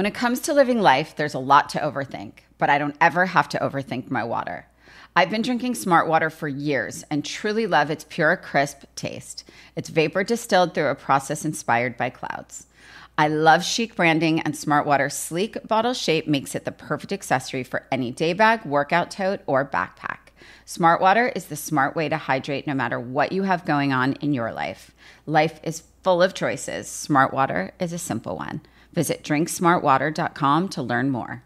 When it comes to living life, there's a lot to overthink, but I don't ever have to overthink my water. I've been drinking Smart Water for years and truly love its pure, crisp taste. It's vapor distilled through a process inspired by clouds. I love chic branding, and Smart Water's sleek bottle shape makes it the perfect accessory for any day bag, workout tote, or backpack. Smart Water is the smart way to hydrate no matter what you have going on in your life. Life is full of choices. Smart Water is a simple one. Visit drinksmartwater.com to learn more.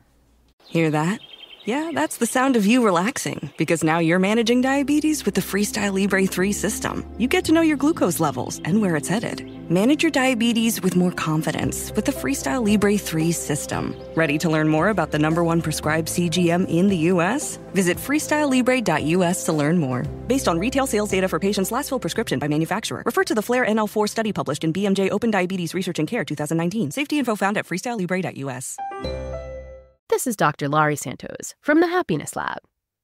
Hear that? Yeah, that's the sound of you relaxing, because now you're managing diabetes with the Freestyle Libre 3 system. You get to know your glucose levels and where it's headed. Manage your diabetes with more confidence with the Freestyle Libre 3 system. Ready to learn more about the #1 prescribed CGM in the U.S.? Visit freestylelibre.us to learn more. Based on retail sales data for patients' last filled prescription by manufacturer. Refer to the FLAIR NL4 study published in BMJ Open Diabetes Research and Care 2019. Safety info found at freestylelibre.us. This is Dr. Laurie Santos from the Happiness Lab.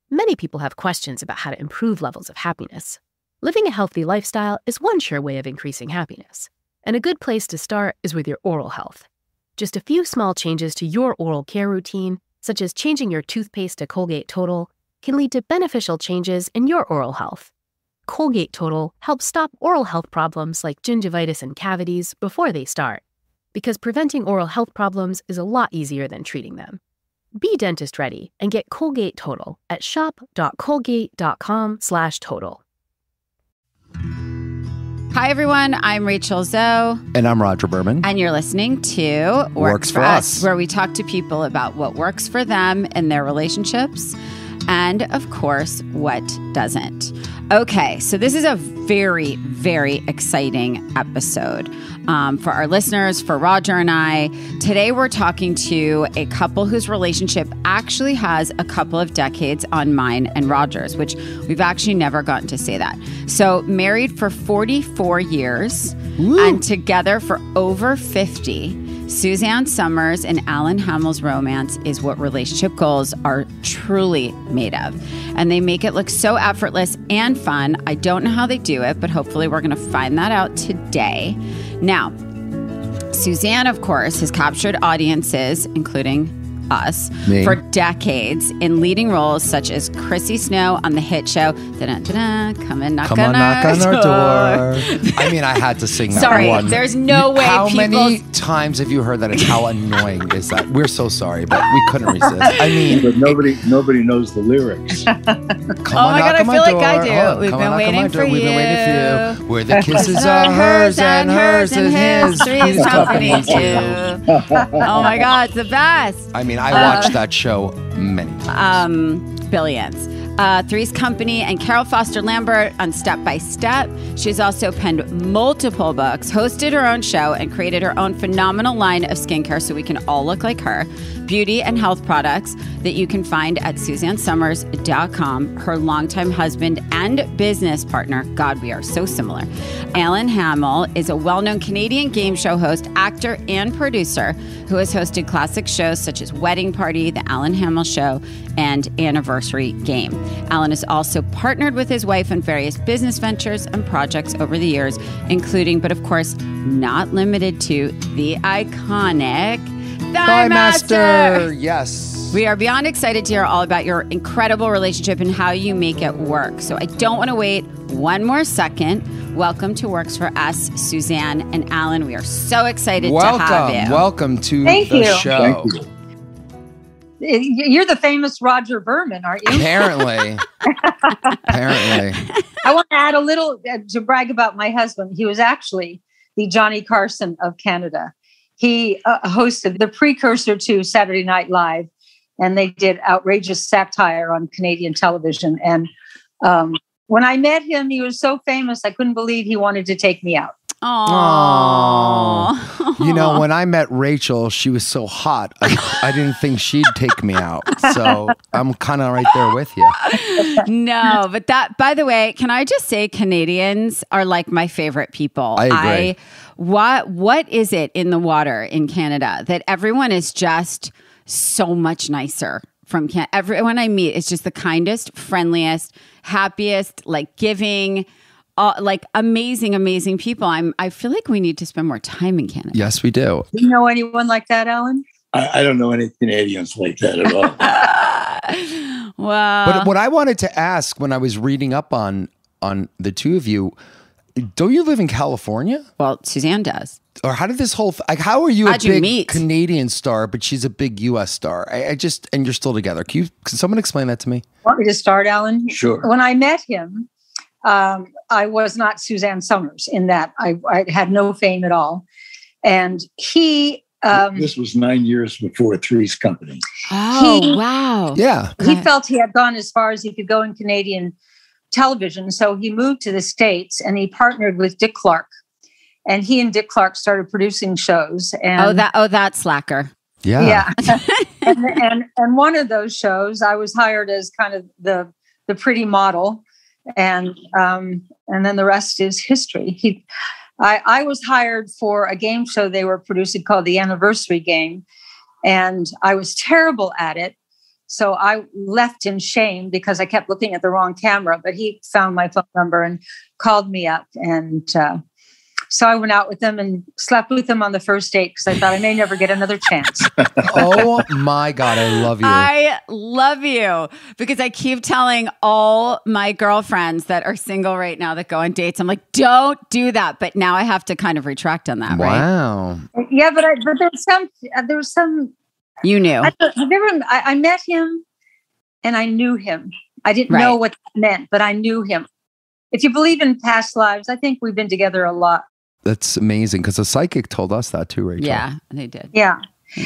Many people have questions about how to improve levels of happiness. Living a healthy lifestyle is one sure way of increasing happiness. And a good place to start is with your oral health. Just a few small changes to your oral care routine, such as changing your toothpaste to Colgate Total, can lead to beneficial changes in your oral health. Colgate Total helps stop oral health problems like gingivitis and cavities before they start, because preventing oral health problems is a lot easier than treating them. Be dentist ready and get Colgate Total at shop.colgate.com/total. Hi, everyone. I'm Rachel Zoe. And I'm Rodger Berman. And you're listening to Works for Us, where we talk to people about what works for them in their relationships and, of course, what doesn't. Okay, so this is a very, very exciting episode for our listeners, for Rodger and I. Today, we're talking to a couple whose relationship actually has a couple of decades on mine and Rodger's, which we've actually never gotten to say that. So married for 44 years and together for over 50. Suzanne Somers and Alan Hamel's romance is what relationship goals are truly made of. And they make it look so effortless and fun. I don't know how they do it, but hopefully we're going to find that out today. Now, Suzanne, of course, has captured audiences, including us, for decades in leading roles such as Chrissy Snow on the hit show Come and Knock on Our Door. I mean, I had to sing that sorry, one. There's no way How many times have you heard that? And how annoying is that? We're so sorry, but we couldn't resist. I mean, but nobody knows the lyrics. Oh my God, I feel like I do. We've been waiting for you. We've been waiting for you. Where the kisses are hers and hers and his. Three's Company too. Oh my God, it's the best. I mean, I watched that show many times. Billions. Three's Company and Carol Foster Lambert on Step by Step. She's also penned multiple books, hosted her own show, and created her own phenomenal line of skincare so we can all look like her. Beauty and health products that you can find at SuzanneSomers.com. Her longtime husband and business partner, God, we are so similar, Alan Hamel, is a well-known Canadian game show host, actor, and producer who has hosted classic shows such as Wedding Party, The Alan Hamel Show, and Anniversary Game. Alan has also partnered with his wife on various business ventures and projects over the years, including, but of course, not limited to, the iconic Thigh Master. Yes. We are beyond excited to hear all about your incredible relationship and how you make it work. So I don't want to wait one more second. Welcome to Works for Us, Suzanne and Alan. We are so excited to have you. Welcome to the show. Thank you. You're the famous Rodger Berman, aren't you? Apparently. I want to add a little to brag about my husband. He was actually the Johnny Carson of Canada. He hosted the precursor to Saturday Night Live, and they did outrageous satire on Canadian television. And when I met him, he was so famous, I couldn't believe he wanted to take me out. Aww. You know, when I met Rachel, she was so hot. I didn't think she'd take me out. So I'm kind of right there with you. No, but that, by the way, can I just say Canadians are like my favorite people. I agree. What is it in the water in Canada that everyone is just so much nicer from Canada? Everyone I meet is just the kindest, friendliest, happiest, like giving, like amazing people. I feel like we need to spend more time in Canada. Yes, we do. Do you know anyone like that, Alan? I don't know any Canadians like that at all. Wow. But what I wanted to ask when I was reading up on the two of you, don't you live in California? Well, Suzanne does. Or how did this whole like? How are you How'd a you big meet? Canadian star, but she's a big U.S. star? I just and you're still together. Can someone explain that to me? Want me to start, Alan? Sure. When I met him, I was not Suzanne Summers in that I had no fame at all, and he. This was 9 years before Three's Company. Oh, wow. Yeah. He felt he had gone as far as he could go in Canadian television. So he moved to the States and he partnered with Dick Clark. And he and Dick Clark started producing shows. And that slacker. Yeah. and one of those shows, I was hired as kind of the pretty model. And then the rest is history. I was hired for a game show they were producing called The Anniversary Game, and I was terrible at it. So I left in shame because I kept looking at the wrong camera, but he found my phone number and called me up. And so I went out with him and slept with him on the first date because I thought I may never get another chance. Oh my God, I love you. I love you because I keep telling all my girlfriends that are single right now that go on dates, I'm like, don't do that. But now I have to kind of retract on that, right? Wow. Yeah, but there was some. You knew. I met him and I knew him. I didn't know what that meant, but I knew him. If you believe in past lives, I think we've been together a lot. That's amazing because a psychic told us that too, Rachel. Yeah, they did. Yeah.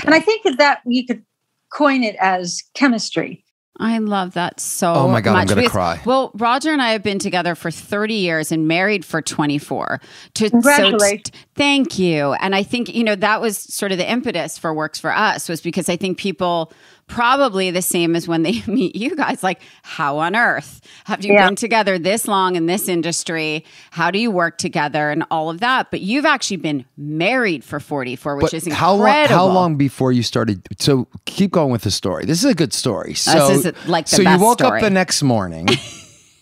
And I think that you could coin it as chemistry. I love that so much. Oh my God, I'm going to cry. Well, Rodger and I have been together for 30 years and married for 24. Congratulations. Thank you. And I think, that was sort of the impetus for Works for Us was because I think people probably the same as when they meet you guys, like, how on earth have you been together this long in this industry? How do you work together and all of that? But you've actually been married for 44, which is incredible. How long before you started? So keep going with the story. This is a good story. So, this is like the so best you woke story. up the next morning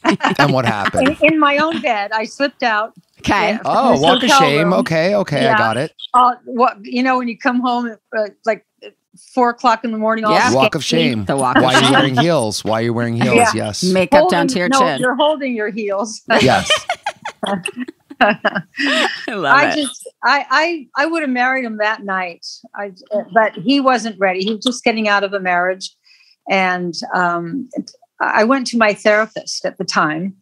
and what happened? In my own bed, I slipped out. Okay. Yeah, Oh, walk of shame. room. Okay, Yeah. I got it. When you come home like 4 o'clock in the morning, Walk of shame. The walk of Why are you shame. wearing heels? Why are you wearing heels? Yeah. Yes. Makeup down to your No, chin. you're holding your heels. Yes. I love it. I would have married him that night. But he wasn't ready. He was just getting out of a marriage. And I went to my therapist at the time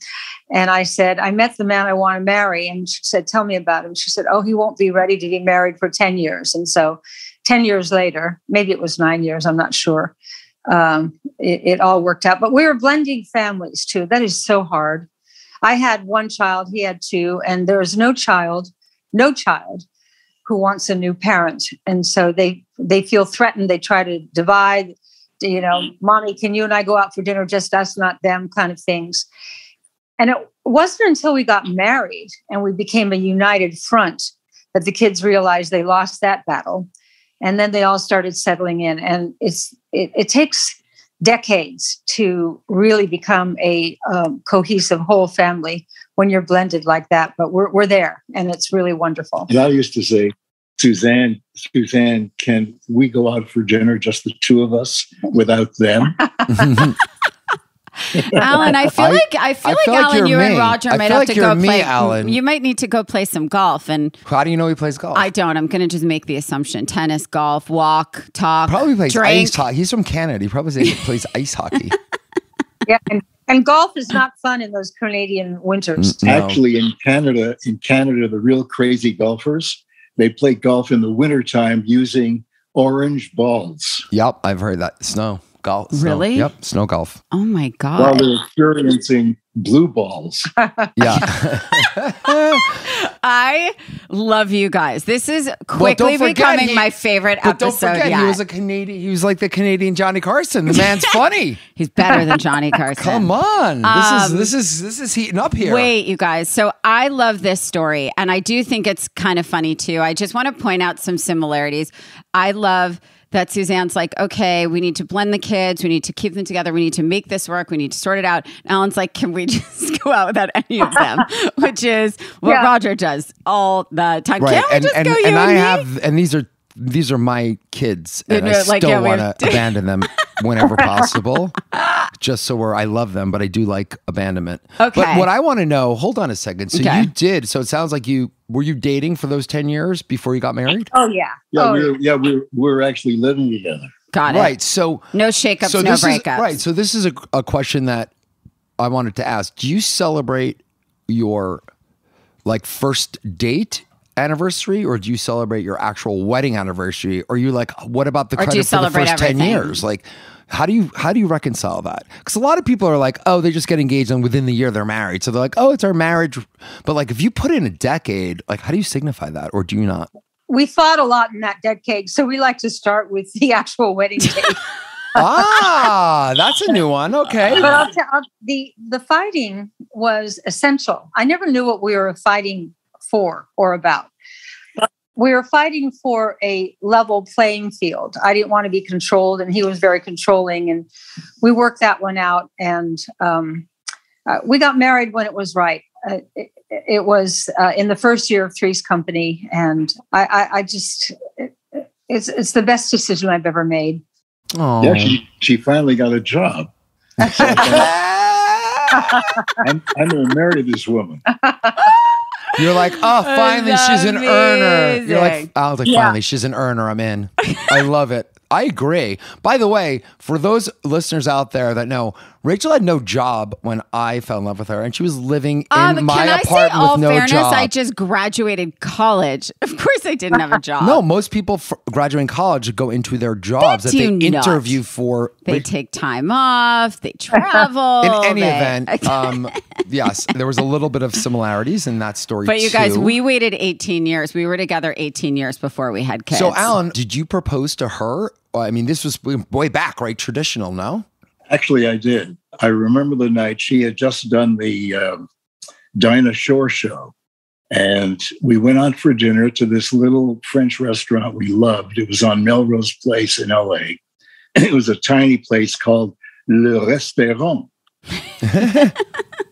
and I said, I met the man I want to marry. And she said, tell me about him. She said, oh, he won't be ready to be married for 10 years. And so 10 years later, maybe it was 9 years, I'm not sure. It all worked out. But we were blending families too. That is so hard. I had one child, he had two, and there is no child who wants a new parent. And so they feel threatened. They try to divide, mommy, can you and I go out for dinner, just us, not them kind of things. And it wasn't until we got married and we became a united front that the kids realized they lost that battle. And then they all started settling in. And it takes decades to really become a cohesive whole family when you're blended like that. But we're there, and it's really wonderful. And I used to say, Suzanne, can we go out for dinner, just the two of us, without them? Alan, I feel like Alan, you and Rodger might have to go play. Alan. You might need to go play some golf. And How do you know he plays golf? I don't. I'm going to just make the assumption: tennis, golf, walk, talk, Probably plays drink. ice hockey. He's from Canada. He probably plays ice hockey. Yeah, and golf is not fun in those Canadian winters. No. Actually, in Canada, the real crazy golfers, they play golf in the wintertime using orange balls. Yep, I've heard that. Snow golf. Really? Yep, snow golf. Oh my While god! they're experiencing blue balls. Yeah. I love you guys. This is quickly becoming my favorite But episode. don't forget, yet. he was a Canadian. He was like the Canadian Johnny Carson. The man's funny. He's better than Johnny Carson. Come on, this is heating up here. Wait, you guys. So I love this story, and I do think it's kind of funny too. I just want to point out some similarities. I love that Suzanne's like, okay, we need to blend the kids. We need to keep them together. We need to make this work. We need to sort it out. And Alan's like, can we just go out without any of them? Which is what Rodger does all the time. Right. Can't we just go you and me? And these are these are my kids, and I still want to abandon them whenever possible, just so I love them, but I do like abandonment. Okay. But what I want to know, hold on a second. So you did, so it sounds like were you dating for those 10 years before you got married? Oh, yeah. We were actually living together. Got it. Right. So no shakeups, no breakups. Right. So this is a question that I wanted to ask. Do you celebrate your first date anniversary, or do you celebrate your actual wedding anniversary? Or you what about the credit for the first 10 years? How do you reconcile that? Because a lot of people are like, oh, they just get engaged and within the year they're married. So they're like, oh, it's our marriage. But if you put in a decade, how do you signify that? Or do you not? We thought a lot in that decade. So we like to start with the actual wedding date. That's a new one. Okay. But I'll tell the fighting was essential. I never knew what we were fighting for or about. We were fighting for a level playing field. I didn't want to be controlled, and he was very controlling. And we worked that one out. And we got married when it was right. It was in the first year of Three's Company, and I just it's the best decision I've ever made. Oh. Yeah, she finally got a job. So I'm going to marry this woman. You're like, oh, finally she's an earner. You're like, finally she's an earner. I'm in. I love it. I agree. By the way, for those listeners out there that know, Rachel had no job when I fell in love with her, and she was living in my apartment with no job. I just graduated college. Of course, I didn't have a job. No, most people graduating college go into their jobs that they interview for. They take time off. They travel. In any event, yes, there was a little bit of similarities in that story. But you guys, we waited 18 years. We were together 18 years before we had kids. So, Alan, did you propose to her? I mean, this was way back, right? Traditional, no? Actually, I did. I remember the night she had just done the Dinah Shore show. And we went out for dinner to this little French restaurant we loved. It was on Melrose Place in LA. It was a tiny place called Le Restaurant.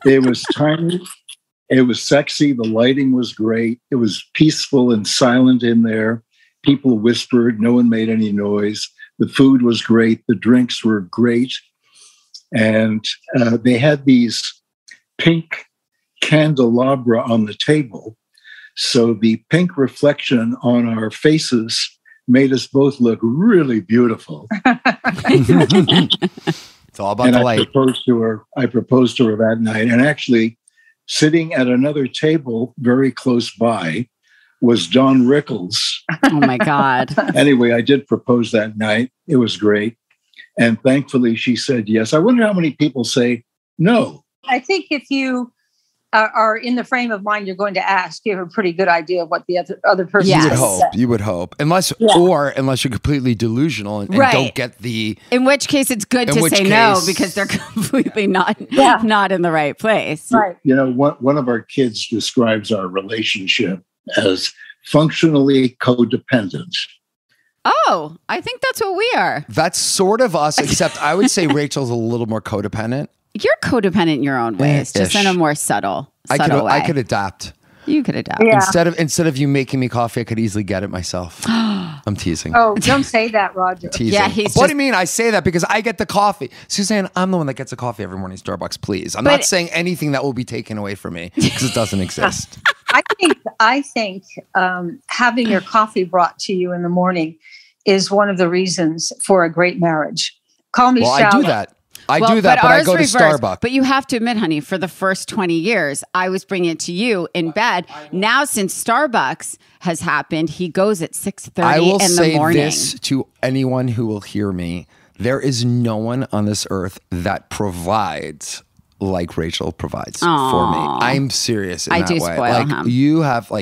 It was tiny. It was sexy. The lighting was great. It was peaceful and silent in there. People whispered. No one made any noise. The food was great. The drinks were great. And they had these pink candelabra on the table. So the pink reflection on our faces made us both look really beautiful. It's all about the light. I proposed to her that night. And actually, sitting at another table very close by was Don Rickles. Oh, my God. Anyway, I did propose that night. It was great. And thankfully, she said yes. I wonder how many people say no. I think if you are in the frame of mind you're going to ask, you have a pretty good idea of what the other person You would hope. Unless you're completely delusional and don't get the... In which case, it's good to say no because they're completely not in the right place. Right. You know, one of our kids describes our relationship as functionally codependent. Oh, I think that's what we are. That's sort of us, except I would say Rachel's a little more codependent. You're codependent in your own ways, just in a more subtle way. I could adapt. You could adapt. Yeah. Instead of you making me coffee, I could easily get it myself. I'm teasing. Oh, don't say that, Rodger. Teasing. Yeah, what do you mean? I say that because I get the coffee. Suzanne, I'm the one that gets a coffee every morning, Starbucks, please. I'm not saying anything that will be taken away from me because it doesn't exist. I think having your coffee brought to you in the morning is one of the reasons for a great marriage. Call me shallow. I do that. I do that, but I go to Starbucks. But you have to admit, honey, for the first 20 years, I was bringing it to you in bed. Now, since Starbucks has happened, he goes at 6:30 in the morning. I will say this to anyone who will hear me. There is no one on this earth that provides like Rachel provides for me. I'm serious in that way. Spoil him. You have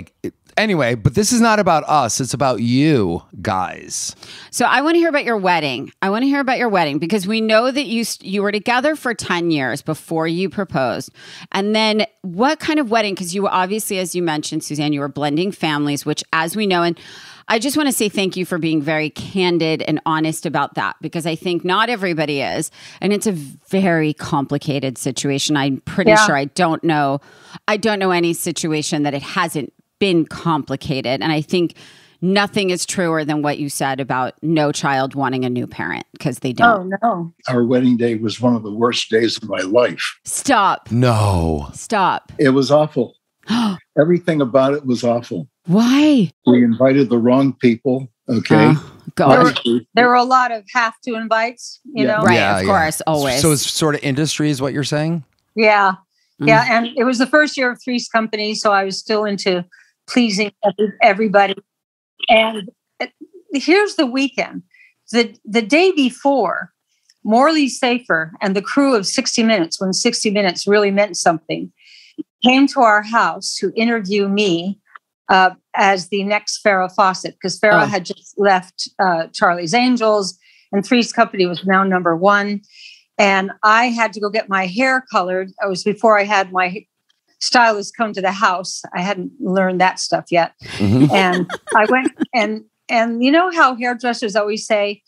anyway, but this is not about us. It's about you guys. So I want to hear about your wedding. Because we know that you were together for 10 years before you proposed. And then what kind of wedding? Because you were obviously, as you mentioned, Suzanne, you were blending families, which as we know, and I just want to say thank you for being very candid and honest about that, because I think not everybody is. And it's a very complicated situation. I'm pretty sure I don't know any situation that it hasn't been complicated. And I think nothing is truer than what you said about no child wanting a new parent because they don't. Oh, no. Our wedding day was one of the worst days of my life. Stop. No. Stop. It was awful. Everything about it was awful. Why? We invited the wrong people. Okay. God. There were a lot of have to invites, you know? Right, Yeah, of course, always. So it's sort of industry is what you're saying? Yeah. Yeah. And it was the first year of Three's Company. So I was still into pleasing everybody. And here's the weekend. The day before, Morley Safer and the crew of 60 Minutes, when 60 Minutes really meant something, came to our house to interview me as the next Farrah Fawcett, because Farrah had just left Charlie's Angels and Three's Company was now number one. And I had to go get my hair colored. It was before I had my stylist come to the house. I hadn't learned that stuff yet. Mm-hmm. And I went and you know how hairdressers always say,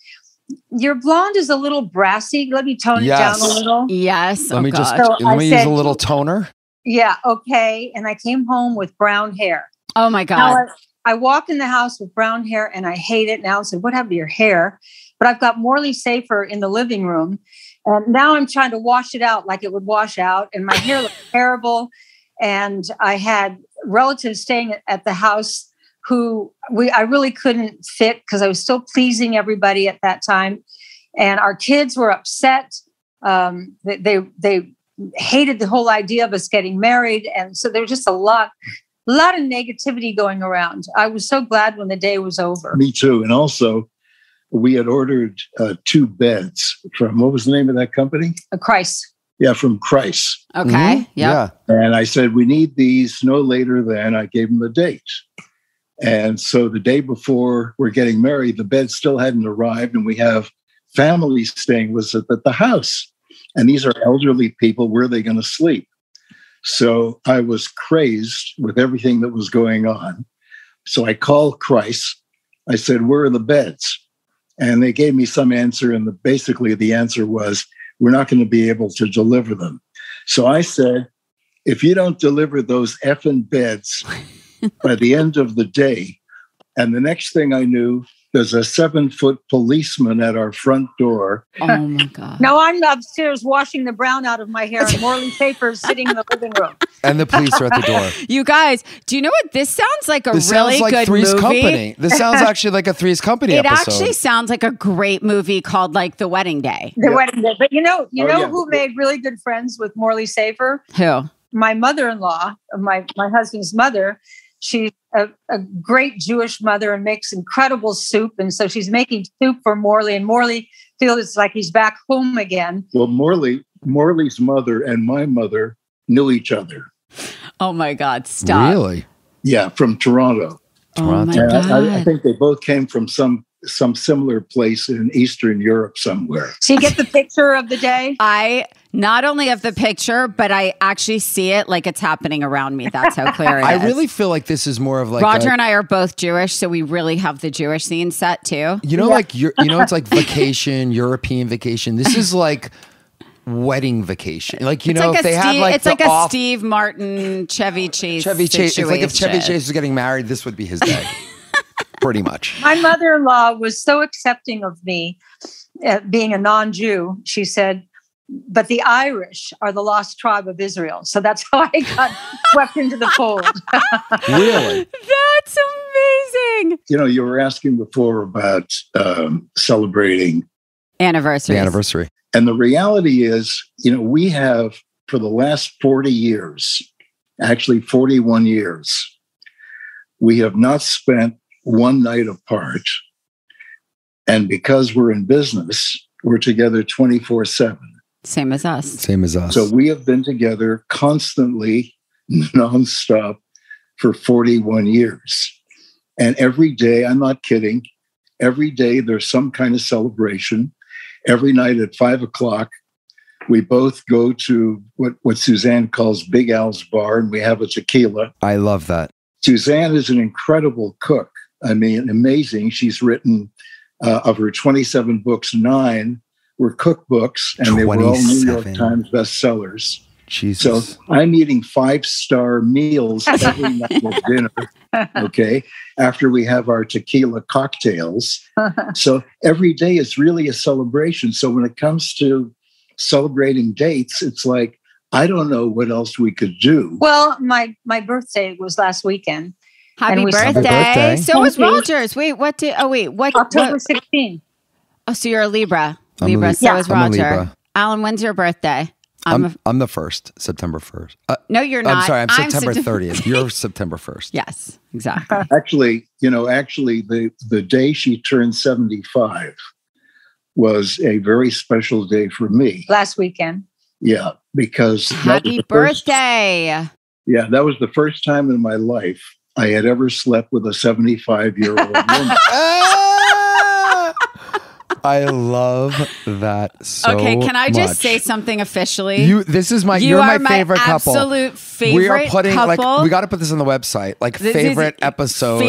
your blonde is a little brassy. Let me tone it down a little. Yes. Let me use a little toner. Yeah. Okay. And I came home with brown hair. Oh my God. Now, I walk in the house with brown hair and I hate it now. I said, what happened to your hair? But I've got Morley Safer in the living room. And now I'm trying to wash it out like it would wash out. And my hair looked terrible. And I had relatives staying at the house who I really couldn't fit because I was still pleasing everybody at that time. And our kids were upset. They hated the whole idea of us getting married. And so there was just a lot of negativity going around. I was so glad when the day was over. Me too. And also, we had ordered 2 beds from, what was the name of that company? Christ. Yeah, from Christ. Okay. Mm-hmm. Yeah. And I said, we need these no later than, I gave them the date. And so the day before we're getting married, the bed still hadn't arrived. And we have families staying with us at the house. And these are elderly people. Where are they going to sleep? So I was crazed with everything that was going on. So I called Christ. I said, where are the beds? And they gave me some answer. And basically the answer was, we're not going to be able to deliver them. So I said, if you don't deliver those effing beds by the end of the day, and the next thing I knew, there's a 7-foot policeman at our front door. Oh my God. Now I'm upstairs washing the brown out of my hair and Morley Safer is sitting in the living room. And the police are at the door. You guys, do you know what? This sounds like a really good Three's movie. Company. This sounds actually like a Three's Company episode. It actually sounds like a great movie called like The Wedding Day. The Wedding Day. But you know who made really good friends with Morley Safer? Who? My mother-in-law, my husband's mother. She's a great Jewish mother and makes incredible soup. And so she's making soup for Morley, and Morley feels like he's back home again. Well, Morley's mother and my mother knew each other. Oh my God, stop. Really? Yeah, from Toronto. Oh my God. I think they both came from some similar place in Eastern Europe somewhere. So you get the picture of the day? I not only have the picture, but I actually see it like it's happening around me. That's how clear it is. I really feel like this is more of like Rodger and I are both Jewish, so we really have the Jewish scene set too. You know, like it's like vacation, European vacation. This is like wedding vacation. Like if they had like it's like a Steve Martin Chevy Chase. It's like if Chevy Chase was getting married, this would be his day. Pretty much. My mother-in-law was so accepting of me being a non-Jew. She said, but the Irish are the lost tribe of Israel. So that's how I got swept into the fold. Really? That's amazing. You were asking before about celebrating anniversary. The anniversary. And the reality is, we have for the last 40 years, actually 41 years, we have not spent one night apart. And because we're in business, we're together 24/7. Same as us. So we have been together constantly, nonstop for 41 years. And every day, I'm not kidding, every day there's some kind of celebration. Every night at 5:00, we both go to what Suzanne calls Big Al's bar, and we have a tequila. I love that. Suzanne is an incredible cook. I mean, amazing. She's written, of her 27 books, 9 were cookbooks, and they were all New York Times bestsellers. Jesus. So I'm eating 5-star meals every night at dinner, okay, after we have our tequila cocktails. So every day is really a celebration. So when it comes to celebrating dates, it's like, I don't know what else we could do. Well, my birthday was last weekend. Happy birthday. So was Rodger's. Wait, what? October 16th. Oh, so you're a Libra. Libra, so is Rodger. Alan, when's your birthday? I'm the 1st, September 1st. No, you're not. I'm sorry, I'm September 30th. You're September 1st. Yes, exactly. Actually, the day she turned 75 was a very special day for me. Last weekend. Yeah, because happy birthday. That was the first time in my life I had ever slept with a 75-year-old woman. I love that so much. Okay, can I just say something officially? You're my favorite couple. Absolute favorite we are putting couple. we got to put this on the website. Like favorite episode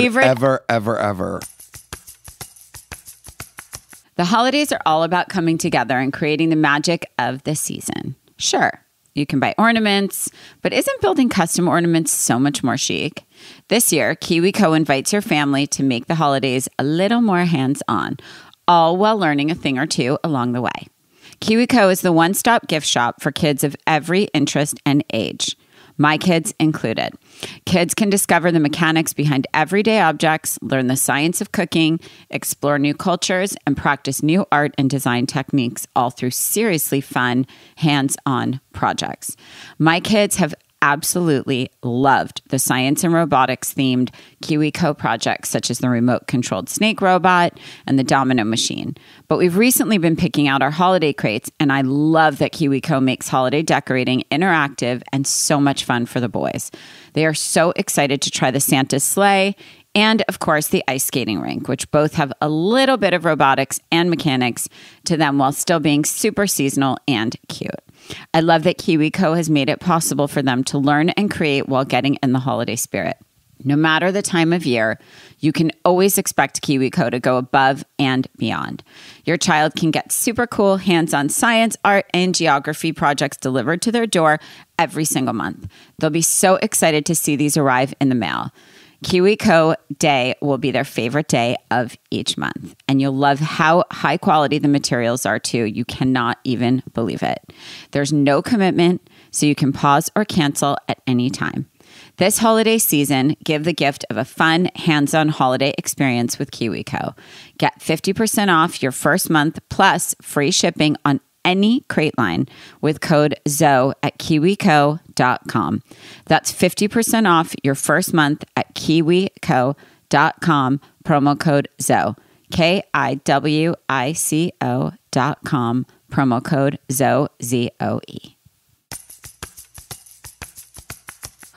ever. The holidays are all about coming together and creating the magic of the season. Sure, you can buy ornaments, but isn't building custom ornaments so much more chic? This year, KiwiCo invites your family to make the holidays a little more hands-on, all while learning a thing or two along the way. KiwiCo is the one-stop gift shop for kids of every interest and age. My kids included. Kids can discover the mechanics behind everyday objects, learn the science of cooking, explore new cultures, and practice new art and design techniques, all through seriously fun, hands-on projects. My kids have absolutely loved the science and robotics themed KiwiCo projects, such as the remote controlled snake robot and the domino machine. But we've recently been picking out our holiday crates, and I love that KiwiCo makes holiday decorating interactive and so much fun for the boys. They are so excited to try the Santa's sleigh and, of course, the ice skating rink, which both have a little bit of robotics and mechanics to them while still being super seasonal and cute. I love that KiwiCo has made it possible for them to learn and create while getting in the holiday spirit. No matter the time of year, you can always expect KiwiCo to go above and beyond. Your child can get super cool hands-on science, art, and geography projects delivered to their door every single month. They'll be so excited to see these arrive in the mail. KiwiCo Day will be their favorite day of each month. And you'll love how high quality the materials are too. You cannot even believe it. There's no commitment, so you can pause or cancel at any time. This holiday season, give the gift of a fun, hands-on holiday experience with KiwiCo. Get 50% off your first month plus free shipping on any crate line with code ZOE at kiwico.com. That's 50% off your first month at kiwico.com, promo code ZOE, KIWICO.com, promo code ZOE, ZOE.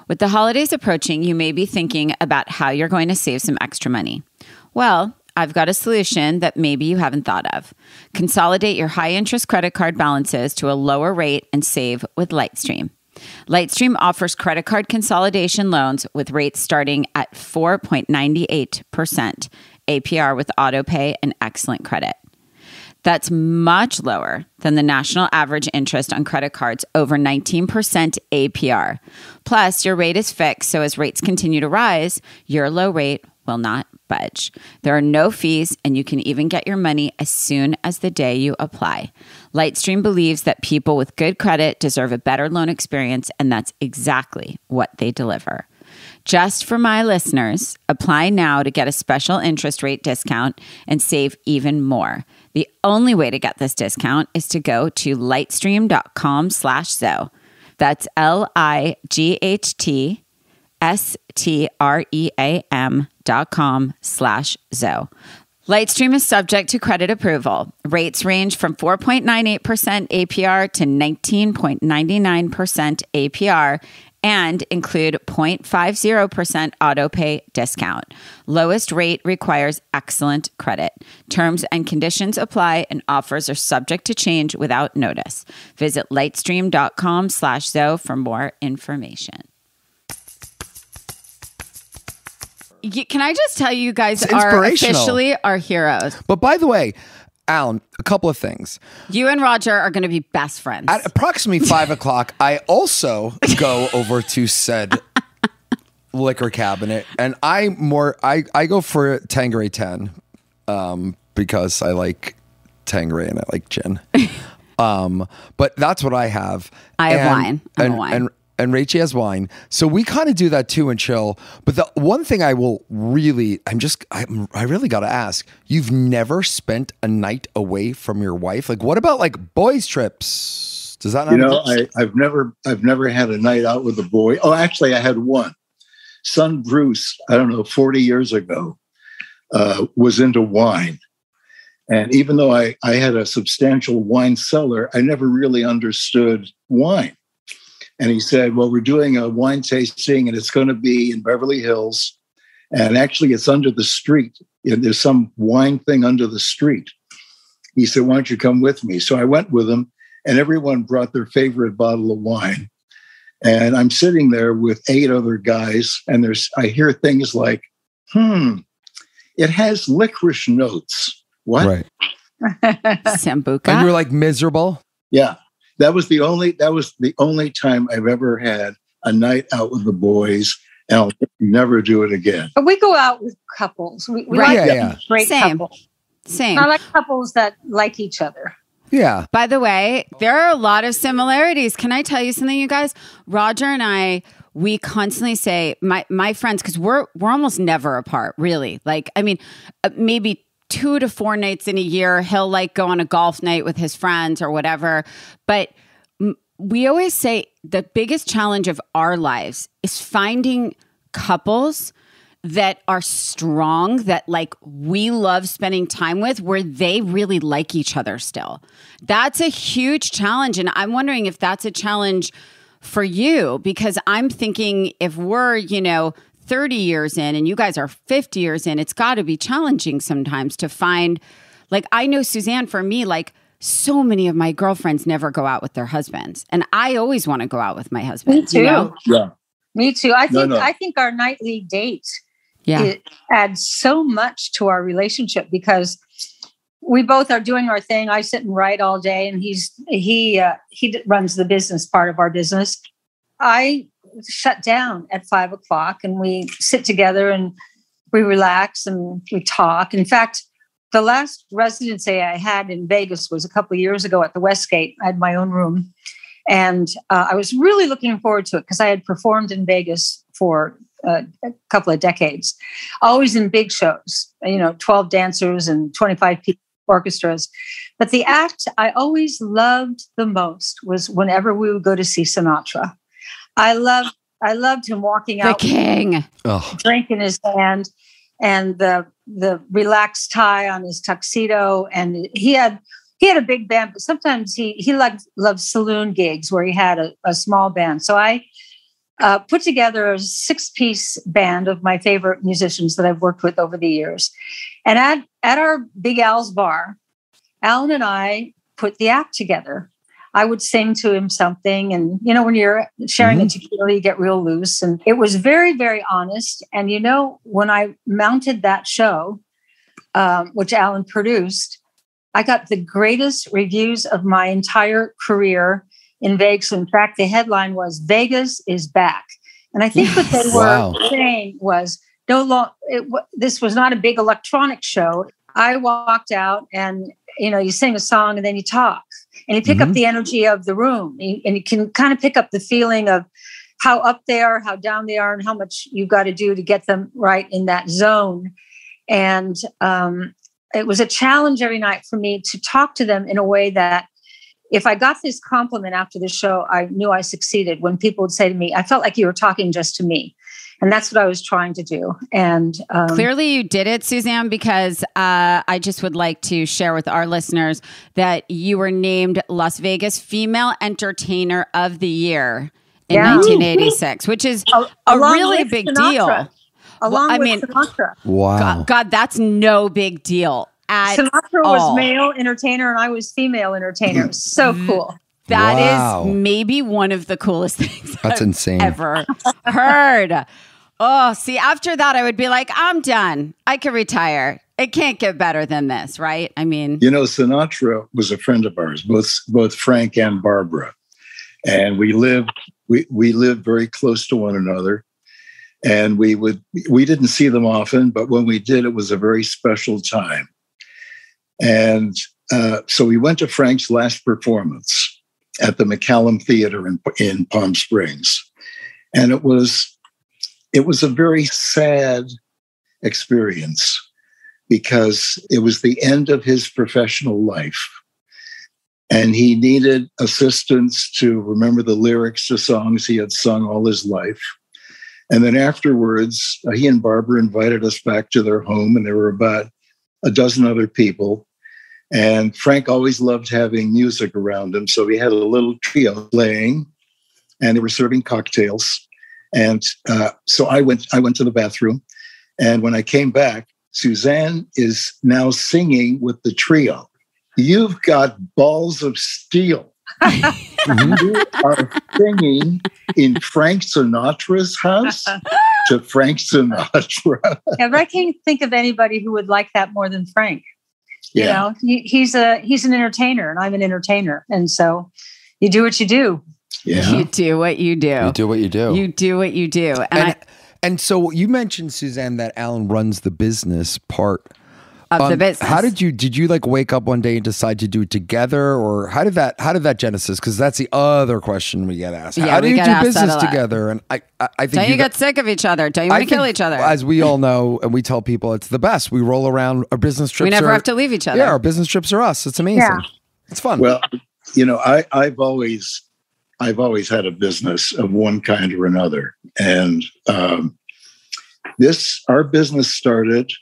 With the holidays approaching, you may be thinking about how you're going to save some extra money. Well, I've got a solution that maybe you haven't thought of. Consolidate your high-interest credit card balances to a lower rate and save with Lightstream. Lightstream offers credit card consolidation loans with rates starting at 4.98% APR with autopay and excellent credit. That's much lower than the national average interest on credit cards, over 19% APR. Plus, your rate is fixed, so as rates continue to rise, your low rate will not budge. There are no fees, and you can even get your money as soon as the day you apply. Lightstream believes that people with good credit deserve a better loan experience, and that's exactly what they deliver. Just for my listeners, apply now to get a special interest rate discount and save even more. The only way to get this discount is to go to lightstream.com/Zoe. That's lightstream.com/Zoe. Lightstream is subject to credit approval. Rates range from 4.98% APR to 19.99% APR and include 0.50% autopay discount. Lowest rate requires excellent credit. Terms and conditions apply, and offers are subject to change without notice. Visit lightstream.com/Zoe for more information. Can I just tell you guys are officially our heroes? But by the way, Alan, a couple of things. You and Rodger are going to be best friends. At approximately 5 o'clock, I also go over to said liquor cabinet, and I go for Tanqueray 10 because I like Tanqueray and I like gin. But that's what I have. I have wine. I'm a wine. And Rachie has wine. So we kind of do that too and chill. But the one thing I really got to ask, you've never spent a night away from your wife? Like, what about like boys trips? Does that not I've never had a night out with a boy. Oh, actually I had one. Son Bruce, I don't know, 40 years ago, was into wine. And even though I had a substantial wine cellar, I never really understood wine. And he said, well, we're doing a wine tasting and it's going to be in Beverly Hills. And actually it's under the street. There's some wine thing under the street. He said, why don't you come with me? So I went with him and everyone brought their favorite bottle of wine. And I'm sitting there with 8 other guys. And I hear things like, it has licorice notes. What? Right. Sambuca. And you were like miserable? Yeah. That was the only time I've ever had a night out with the boys, and I'll never do it again. But we go out with couples. We like great couples. Same. I like couples that like each other. Yeah. By the way, there are a lot of similarities. Can I tell you something, you guys? Rodger and I, we constantly say, my friends, because we're almost never apart, really. Like, I mean, maybe 2 to 4 nights in a year, he'll like go on a golf night with his friends or whatever. But we always say the biggest challenge of our lives is finding couples that are strong, that like we love spending time with, where they really like each other still. That's a huge challenge. And I'm wondering if that's a challenge for you, because I'm thinking if we're, 30 years in and you guys are 50 years in, it's got to be challenging sometimes to find, like, I know Suzanne, for me, like so many of my girlfriends never go out with their husbands. And I always want to go out with my husband. Me too. Yeah. Me too. I think our nightly date it adds so much to our relationship, because we both are doing our thing. I sit and write all day, and he runs the business part of our business. I shut down at 5 o'clock and we sit together and we relax and we talk. In fact, the last residency I had in Vegas was a couple of years ago at the Westgate. I had my own room, and I was really looking forward to it because I had performed in Vegas for a couple of decades, always in big shows, 12 dancers and 25 people orchestras. But the act I always loved the most was whenever we would go to see Sinatra. I loved him walking out, the king, drink in his hand, and the relaxed tie on his tuxedo. And he had a big band, but sometimes he loved saloon gigs where he had a small band. So I put together a 6-piece band of my favorite musicians that I've worked with over the years. And at our Big Al's bar, Alan and I put the act together. I would sing to him something. And, when you're sharing a tequila, you get real loose. And it was very, very honest. And, when I mounted that show, which Alan produced, I got the greatest reviews of my entire career in Vegas. In fact, the headline was "Vegas is back." And I think what they were saying was, this was not a big electronic show. I walked out and, you sing a song and then you talk and you pick up the energy of the room, and you can kind of pick up the feeling of how up they are, how down they are, and how much you've got to do to get them right in that zone. And it was a challenge every night for me to talk to them in a way that if I got this compliment after the show, I knew I succeeded. When people would say to me, I felt like you were talking just to me. And that's what I was trying to do. And clearly you did it, Suzanne, because I just would like to share with our listeners that you were named Las Vegas Female Entertainer of the Year in 1986, which is a really big deal. Along with Sinatra. Wow. God, that's no big deal at Sinatra all. was male entertainer and I was female entertainer. So cool. That is maybe one of the coolest things That's I've insane. ever heard. Oh, see, after that, I would be like, I'm done. I could retire. It can't get better than this, right? I mean, Sinatra was a friend of ours, both Frank and Barbara, and we lived very close to one another. And we didn't see them often, but when we did, it was a very special time. And so we went to Frank's last performance at the McCallum Theater in Palm Springs. And it was a very sad experience because it was the end of his professional life. And he needed assistance to remember the lyrics to songs he had sung all his life. And then afterwards, he and Barbara invited us back to their home, and there were about a dozen other people. And Frank always loved having music around him, so we had a little trio playing, and they were serving cocktails. And so I went to the bathroom, and when I came back, Suzanne is now singing with the trio. You've got balls of steel. You are singing in Frank Sinatra's house to Frank Sinatra. Yeah, but I can't think of anybody who would like that more than Frank. Yeah. He's an entertainer, and I'm an entertainer, and so you do what you do. Yeah, you do what you do. You do what you do. You do what you do. And so you mentioned, Suzanne, that Alan runs the business part of the business. How did you like wake up one day and decide to do it together, or how did that genesis? Because that's the other question we get asked. How do you do business together? And I think don't you get sick of each other? Don't you want to kill each other? As we all know, and we tell people, it's the best. We roll around our business trips. We never have to leave each other. Yeah, our business trips are us. It's amazing. Yeah. It's fun. Well, I've always had a business of one kind or another, and our business started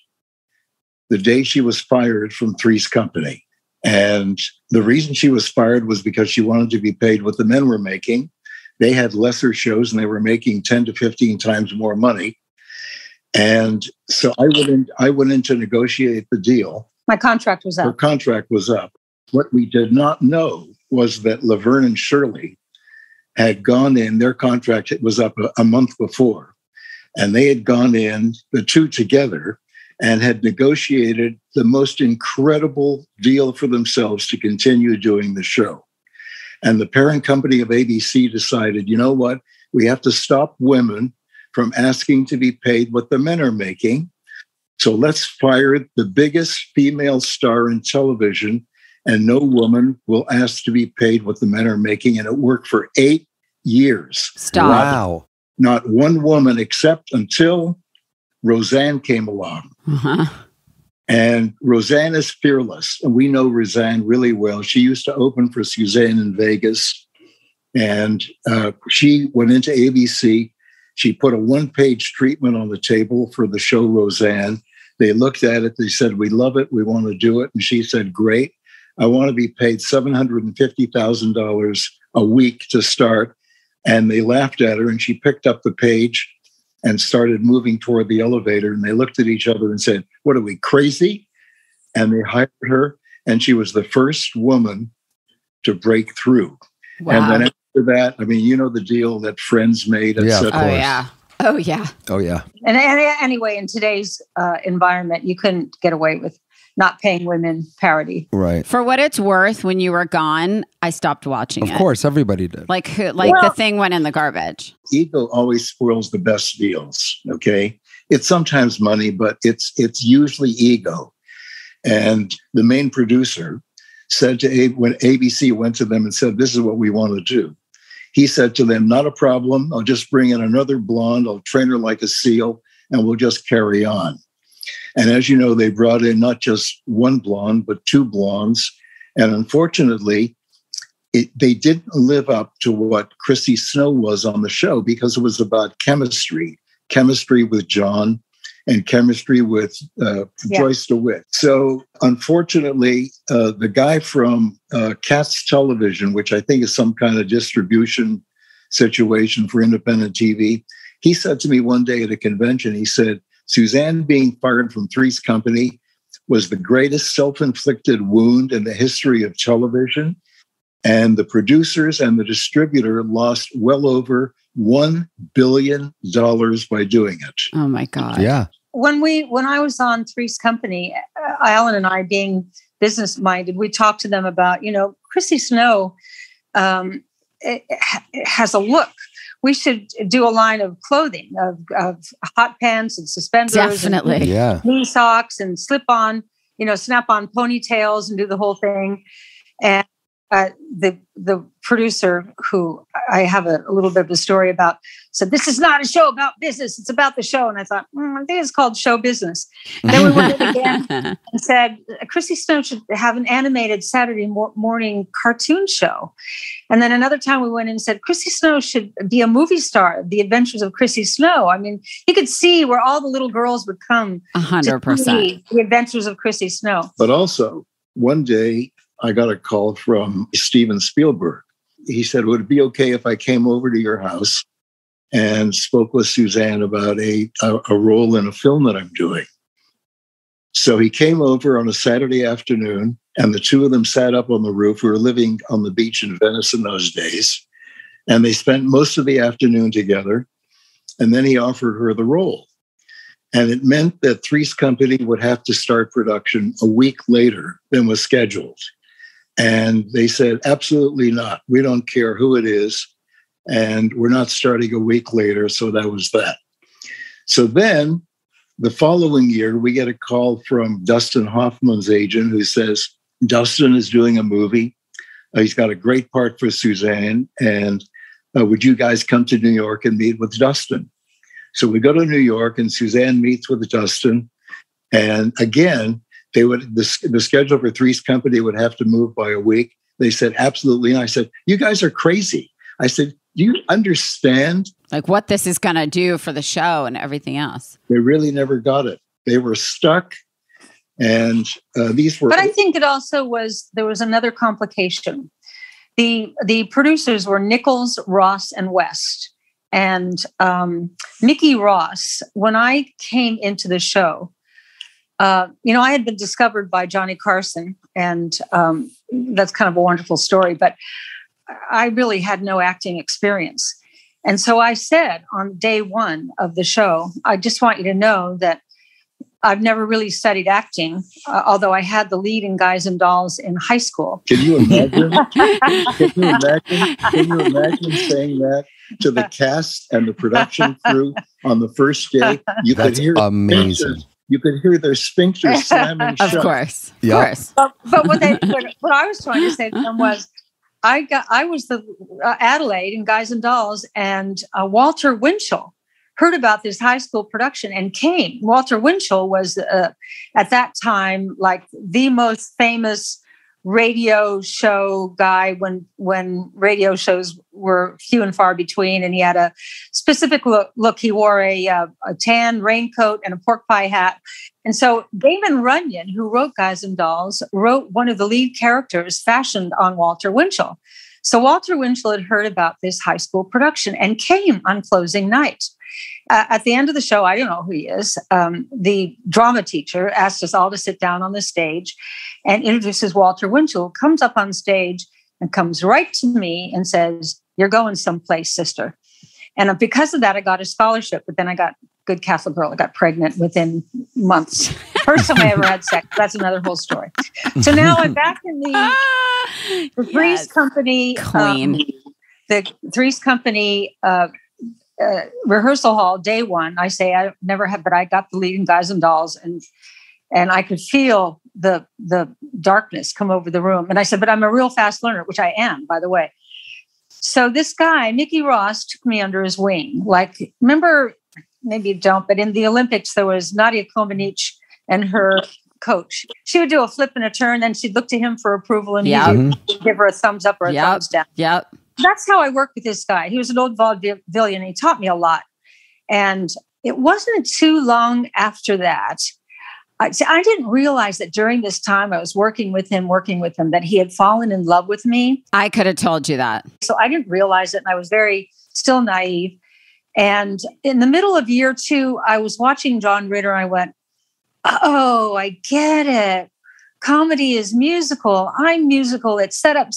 the day she was fired from Three's Company. And the reason she was fired was because she wanted to be paid what the men were making. They had lesser shows and they were making 10 to 15 times more money. And so I went in to negotiate the deal. My contract was up. Her contract was up. What we did not know was that Laverne and Shirley had gone in, their contract was up a month before. And they had gone in, the two together, and had negotiated the most incredible deal for themselves to continue doing the show. And the parent company of ABC decided, you know what? We have to stop women from asking to be paid what the men are making. So let's fire the biggest female star in television, and no woman will ask to be paid what the men are making. And it worked for 8 years. Stop. Wow. Not one woman, except until Roseanne came along. Uh-huh. And Roseanne is fearless. And we know Roseanne really well. She used to open for Suzanne in Vegas. And she went into ABC. She put a one-page treatment on the table for the show Roseanne. They looked at it. They said, we love it. We want to do it. And she said, great. I want to be paid $750,000 a week to start. And they laughed at her. And she picked up the page and started moving toward the elevator. And they looked at each other and said, what are we, crazy? And they hired her. And she was the first woman to break through. Wow. And then after that, I mean, you know the deal that Friends made, et cetera. Oh, yeah. Oh, yeah. Oh, yeah. And anyway, in today's environment, you couldn't get away with not paying women parity. Right. For what it's worth, when you were gone, I stopped watching it. Of course, everybody did. The thing went in the garbage. Ego always spoils the best deals, okay? It's sometimes money, but it's usually ego. And the main producer said when ABC went to them and said, this is what we want to do. He said to them, not a problem. I'll just bring in another blonde. I'll train her like a seal, and we'll just carry on. And as you know, they brought in not just one blonde, but two blondes. And unfortunately, they didn't live up to what Chrissy Snow was on the show, because it was about chemistry with John and chemistry with Joyce DeWitt. So unfortunately, the guy from Katz Television, which I think is some kind of distribution situation for independent TV, he said to me one day at a convention, he said, Suzanne being fired from Three's Company was the greatest self-inflicted wound in the history of television. And the producers and the distributor lost well over $1 billion by doing it. Oh, my God. Yeah. when I was on Three's Company, Alan and I, being business minded, we talked to them about, Chrissy Snow it has a look. We should do a line of clothing of hot pants and suspenders, definitely, and knee socks and slip on, snap on ponytails and do the whole thing. And the producer, who I have a little bit of a story about, said, "This is not a show about business. It's about the show." And I thought, I think it's called show business. And then we went in again and said, Chrissy Snow should have an animated Saturday morning cartoon show. And then another time we went in and said, Chrissy Snow should be a movie star, The Adventures of Chrissy Snow. I mean, you could see where all the little girls would come 100%. to see The Adventures of Chrissy Snow. But also, one day, I got a call from Steven Spielberg. He said, would it be okay if I came over to your house and spoke with Suzanne about a role in a film that I'm doing? So he came over on a Saturday afternoon, and the two of them sat up on the roof. We were living on the beach in Venice in those days. And they spent most of the afternoon together. And then he offered her the role. And it meant that Three's Company would have to start production a week later than was scheduled. And they said, absolutely not. We don't care who it is. And we're not starting a week later. So that was that. So then the following year, we get a call from Dustin Hoffman's agent, who says, Dustin is doing a movie. He's got a great part for Suzanne. And would you guys come to New York and meet with Dustin? So we go to New York, and Suzanne meets with Dustin. And again, the schedule for Three's Company would have to move by a week. They said, absolutely. And I said, you guys are crazy. I said, do you understand? Like what this is going to do for the show and everything else. They really never got it. They were stuck. And these were... But I think it also there was another complication. The producers were Nichols, Ross, and West. And Mickey Ross, when I came into the show, I had been discovered by Johnny Carson, and that's kind of a wonderful story, but I really had no acting experience. And so I said on day one of the show, I just want you to know that I've never really studied acting, although I had the lead in Guys and Dolls in high school. Can you imagine? Can you imagine saying that to the cast and the production crew on the first day? You That's could hear amazing. You could hear their sphincters slamming shut. Of course. Yep. Of course. But what I was trying to say to them was, I was the Adelaide in Guys and Dolls, and Walter Winchell heard about this high school production and came. Walter Winchell was at that time like the most famous radio show guy when radio shows were few and far between, and he had a specific look. He wore a tan raincoat and a pork pie hat. And so Damon Runyon, who wrote Guys and Dolls, wrote one of the lead characters fashioned on Walter Winchell. So Walter Winchell had heard about this high school production and came on closing night. At the end of the show, I don't know who he is. The drama teacher asked us all to sit down on the stage and introduces Walter Winchell, comes up on stage and comes right to me and says, "You're going someplace, sister." And because of that, I got a scholarship, but then I got good Catholic girl. I got pregnant within months. First time I ever had sex. That's another whole story. So now I'm back in the Three's Company. Queen. The Three's Company rehearsal hall, day one. I say I never have, but I got the lead in Guys and Dolls, and I could feel the darkness come over the room. And I said, but I'm a real fast learner, which I am, by the way. So this guy, Mickey Ross, took me under his wing. Like, remember, maybe you don't, but in the Olympics, there was Nadia Comaneci and her coach. She would do a flip and a turn, then she'd look to him for approval, and he'd give her a thumbs up or a thumbs down. Yep. That's how I worked with this guy. He was an old vaudevillian. He taught me a lot. And it wasn't too long after that. I didn't realize that during this time I was working with him, that he had fallen in love with me. I could have told you that. So I didn't realize it. And I was still naive. And in the middle of year 2, I was watching John Ritter. And I went, oh, I get it. Comedy is musical. I'm musical. It's set up,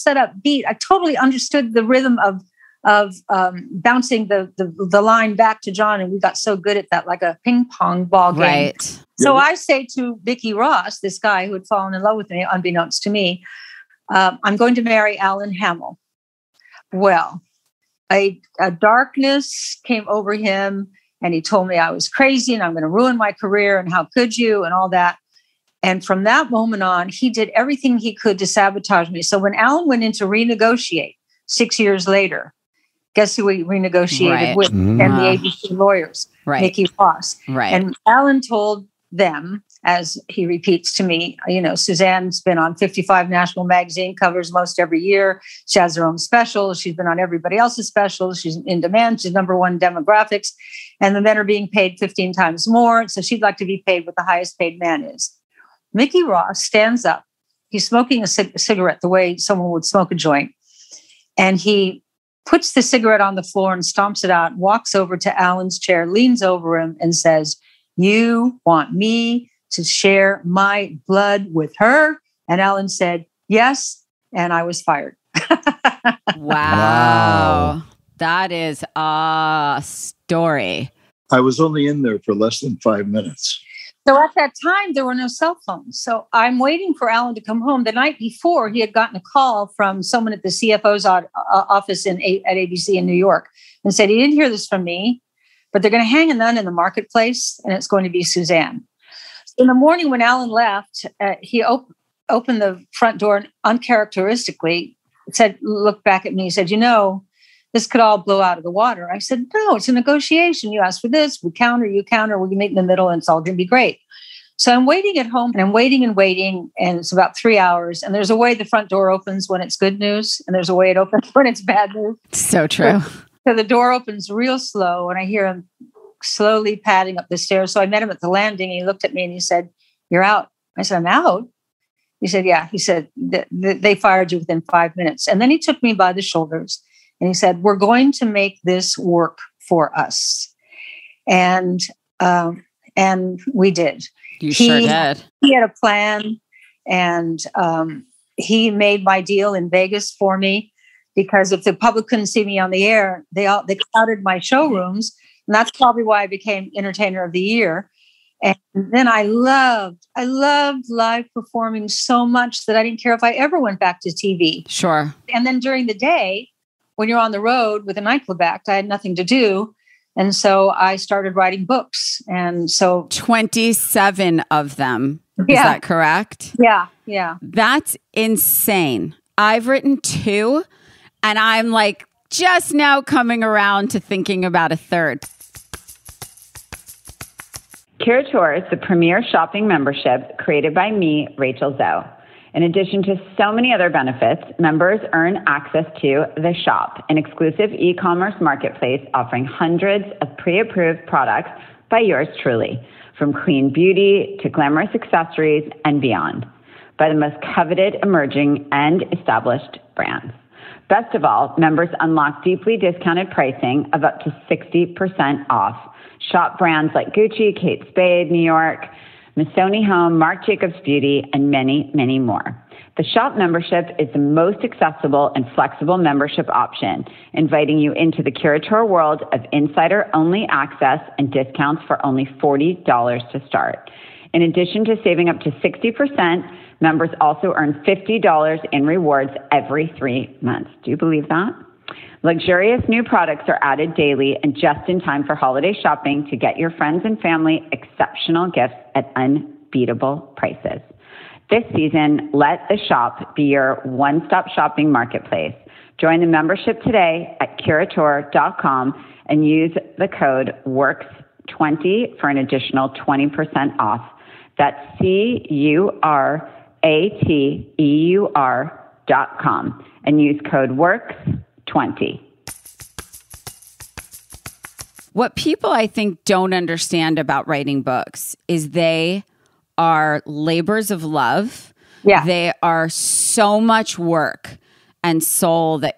beat. I totally understood the rhythm of of bouncing the line back to John. And we got so good at that, like a ping pong ball game. Right. So I say to Vicky Ross, this guy who had fallen in love with me, unbeknownst to me, I'm going to marry Alan Hamel. Well, a darkness came over him, and he told me I was crazy and I'm going to ruin my career and how could you and all that. And from that moment on, he did everything he could to sabotage me. So when Alan went in to renegotiate 6 years later, guess who he renegotiated with? And the ABC lawyers, Mickey Ross. Right. And Alan told them, as he repeats to me, Suzanne's been on 55 national magazine covers most every year. She has her own specials. She's been on everybody else's specials. She's in demand. She's number one demographics. And the men are being paid 15 times more. So she'd like to be paid what the highest paid man is. Mickey Ross stands up. He's smoking a cigarette the way someone would smoke a joint. And he puts the cigarette on the floor and stomps it out, walks over to Alan's chair, leans over him and says, "You want me to share my blood with her?" And Alan said, "Yes." And I was fired. Wow. That is a story. I was only in there for less than 5 minutes. So at that time, there were no cell phones. So I'm waiting for Alan to come home. The night before, he had gotten a call from someone at the CFO's office at ABC in New York and said, he didn't hear this from me, but they're going to hang a nun in the marketplace, and it's going to be Suzanne. In the morning when Alan left, he opened the front door and uncharacteristically looked back at me and said, this could all blow out of the water. I said, no, it's a negotiation. You asked for this, we counter, you counter, we meet in the middle, and it's all going to be great. So I'm waiting at home, and I'm waiting, and it's about 3 hours. And there's a way the front door opens when it's good news, and there's a way it opens when it's bad news. So true. So the door opens real slow, and I hear him slowly padding up the stairs. So I met him at the landing, and he looked at me and he said, "You're out." I said, "I'm out?" He said, "Yeah." He said, "They fired you within 5 minutes." And then he took me by the shoulders and he said, "We're going to make this work for us." And we did. You sure did. He had a plan, and he made my deal in Vegas for me, because if the public couldn't see me on the air, they crowded my showrooms. And that's probably why I became Entertainer of the Year. And then I loved live performing so much that I didn't care if I ever went back to TV. Sure. And then during the day, when you're on the road with a nightclub act, I had nothing to do. And so I started writing books. And so 27 of them. Is that correct? Yeah. Yeah. That's insane. I've written 2, and I'm like just now coming around to thinking about a third. Curator is the premier shopping membership created by me, Rachel Zoe. In addition to so many other benefits, members earn access to The Shop, an exclusive e-commerce marketplace offering hundreds of pre-approved products by yours truly, from clean beauty to glamorous accessories and beyond, by the most coveted, emerging, and established brands. Best of all, members unlock deeply discounted pricing of up to 60% off. Shop brands like Gucci, Kate Spade, New York, Missoni Home, Marc Jacobs Beauty, and many, many more. The Shop membership is the most accessible and flexible membership option, inviting you into the Curator world of insider-only access and discounts for only $40 to start. In addition to saving up to 60%, members also earn $50 in rewards every 3 months. Do you believe that? Luxurious new products are added daily and just in time for holiday shopping to get your friends and family exceptional gifts at unbeatable prices. This season, let The Shop be your one-stop shopping marketplace. Join the membership today at Curator.com and use the code WORKS20 for an additional 20% off. That's CURATEUR.com and use code WORKS20. What people, I think, don't understand about writing books is they are labors of love. Yeah. They are so much work and soul that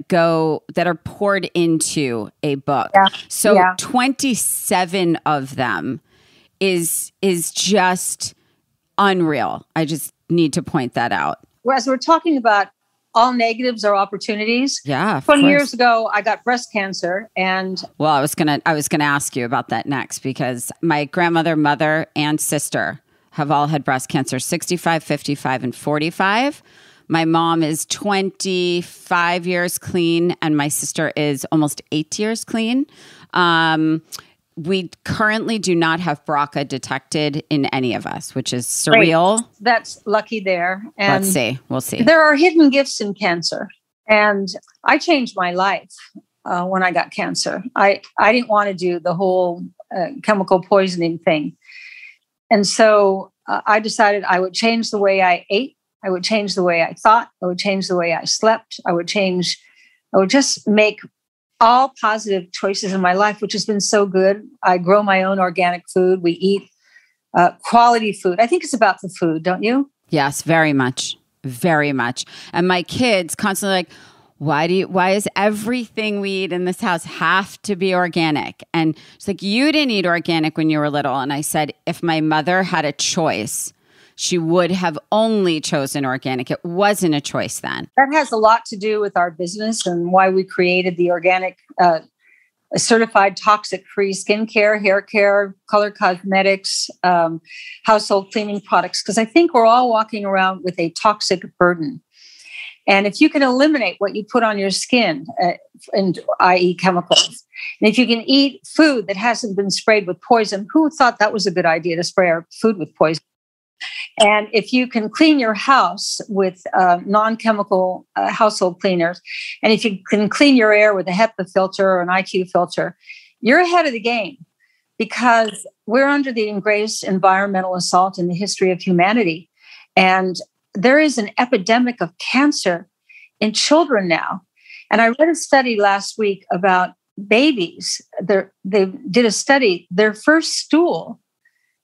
are poured into a book. Yeah. So 27 of them is just unreal. I just need to point that out. Whereas we're talking about all negatives are opportunities. Yeah. 20 years ago, I got breast cancer, and well, I was gonna ask you about that next, because my grandmother, mother, and sister have all had breast cancer, 65, 55, and 45. My mom is 25 years clean, and my sister is almost 8 years clean. We currently do not have BRCA detected in any of us, which is surreal. Great. That's lucky there. And let's see. We'll see. There are hidden gifts in cancer. And I changed my life when I got cancer. I didn't want to do the whole chemical poisoning thing. And so I decided I would change the way I ate. I would change the way I thought. I would change the way I slept. I would just make all positive choices in my life, which has been so good. I grow my own organic food. We eat quality food. I think it's about the food, don't you? Yes, very much. Very much. And my kids constantly like, why is everything we eat in this house have to be organic? And it's like, you didn't eat organic when you were little. And I said, if my mother had a choice, she would have only chosen organic. It wasn't a choice then. That has a lot to do with our business and why we created the organic, certified toxic-free skincare, hair care, color cosmetics, household cleaning products, because I think we're all walking around with a toxic burden. And if you can eliminate what you put on your skin, i.e. chemicals, and if you can eat food that hasn't been sprayed with poison, who thought that was a good idea to spray our food with poison? And if you can clean your house with non-chemical household cleaners, and if you can clean your air with a HEPA filter or an IQ filter, you're ahead of the game, because we're under the greatest environmental assault in the history of humanity. And there is an epidemic of cancer in children now. And I read a study last week about babies. They did a study. Their first stool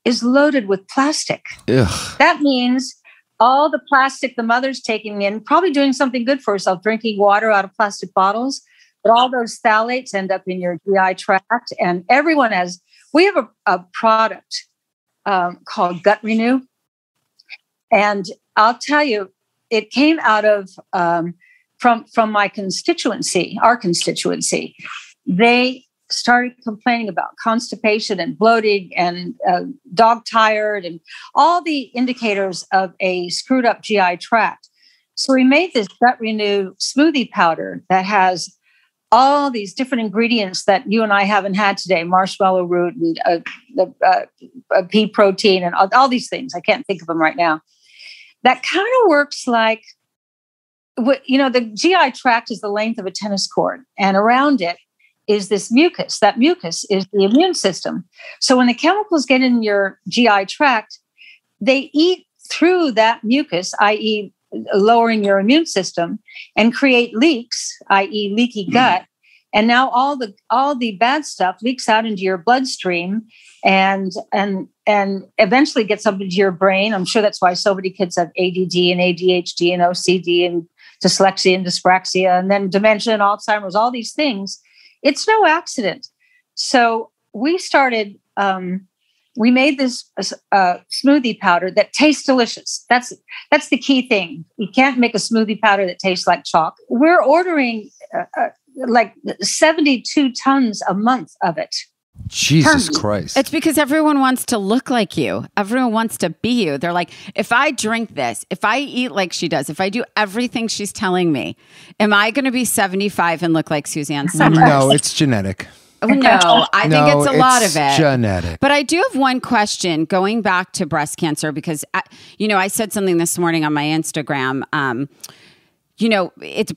is loaded with plastic. Ugh. That means all the plastic the mother's taking in, probably doing something good for herself, drinking water out of plastic bottles, but all those phthalates end up in your GI tract. And we have a product called Gut Renew. And I'll tell you, it came out of, from my constituency, our constituency. They started complaining about constipation and bloating and dog tired and all the indicators of a screwed up GI tract. So we made this Gut Renew smoothie powder that has all these different ingredients that you and I haven't had today: marshmallow root and pea protein and all these things. I can't think of them right now. That kind of works like, the GI tract is the length of a tennis court, and around it is this mucus. That mucus is the immune system. So when the chemicals get in your GI tract, they eat through that mucus, i.e. lowering your immune system, and create leaks, i.e. leaky gut. And now all the bad stuff leaks out into your bloodstream and eventually gets up into your brain. I'm sure that's why so many kids have ADD and ADHD and OCD and dyslexia and dyspraxia, and then dementia and Alzheimer's, all these things. It's no accident. So we started, we made this smoothie powder that tastes delicious. That's the key thing. You can't make a smoothie powder that tastes like chalk. We're ordering like 72 tons a month of it. Jesus Christ. It's because everyone wants to look like you. Everyone wants to be you. They're like, if I drink this, if I eat like she does, if I do everything she's telling me, am I going to be 75 and look like Suzanne Summers? No, it's genetic. No, I think it's a lot of it. Genetic. But I do have one question going back to breast cancer, because, I said something this morning on my Instagram. It's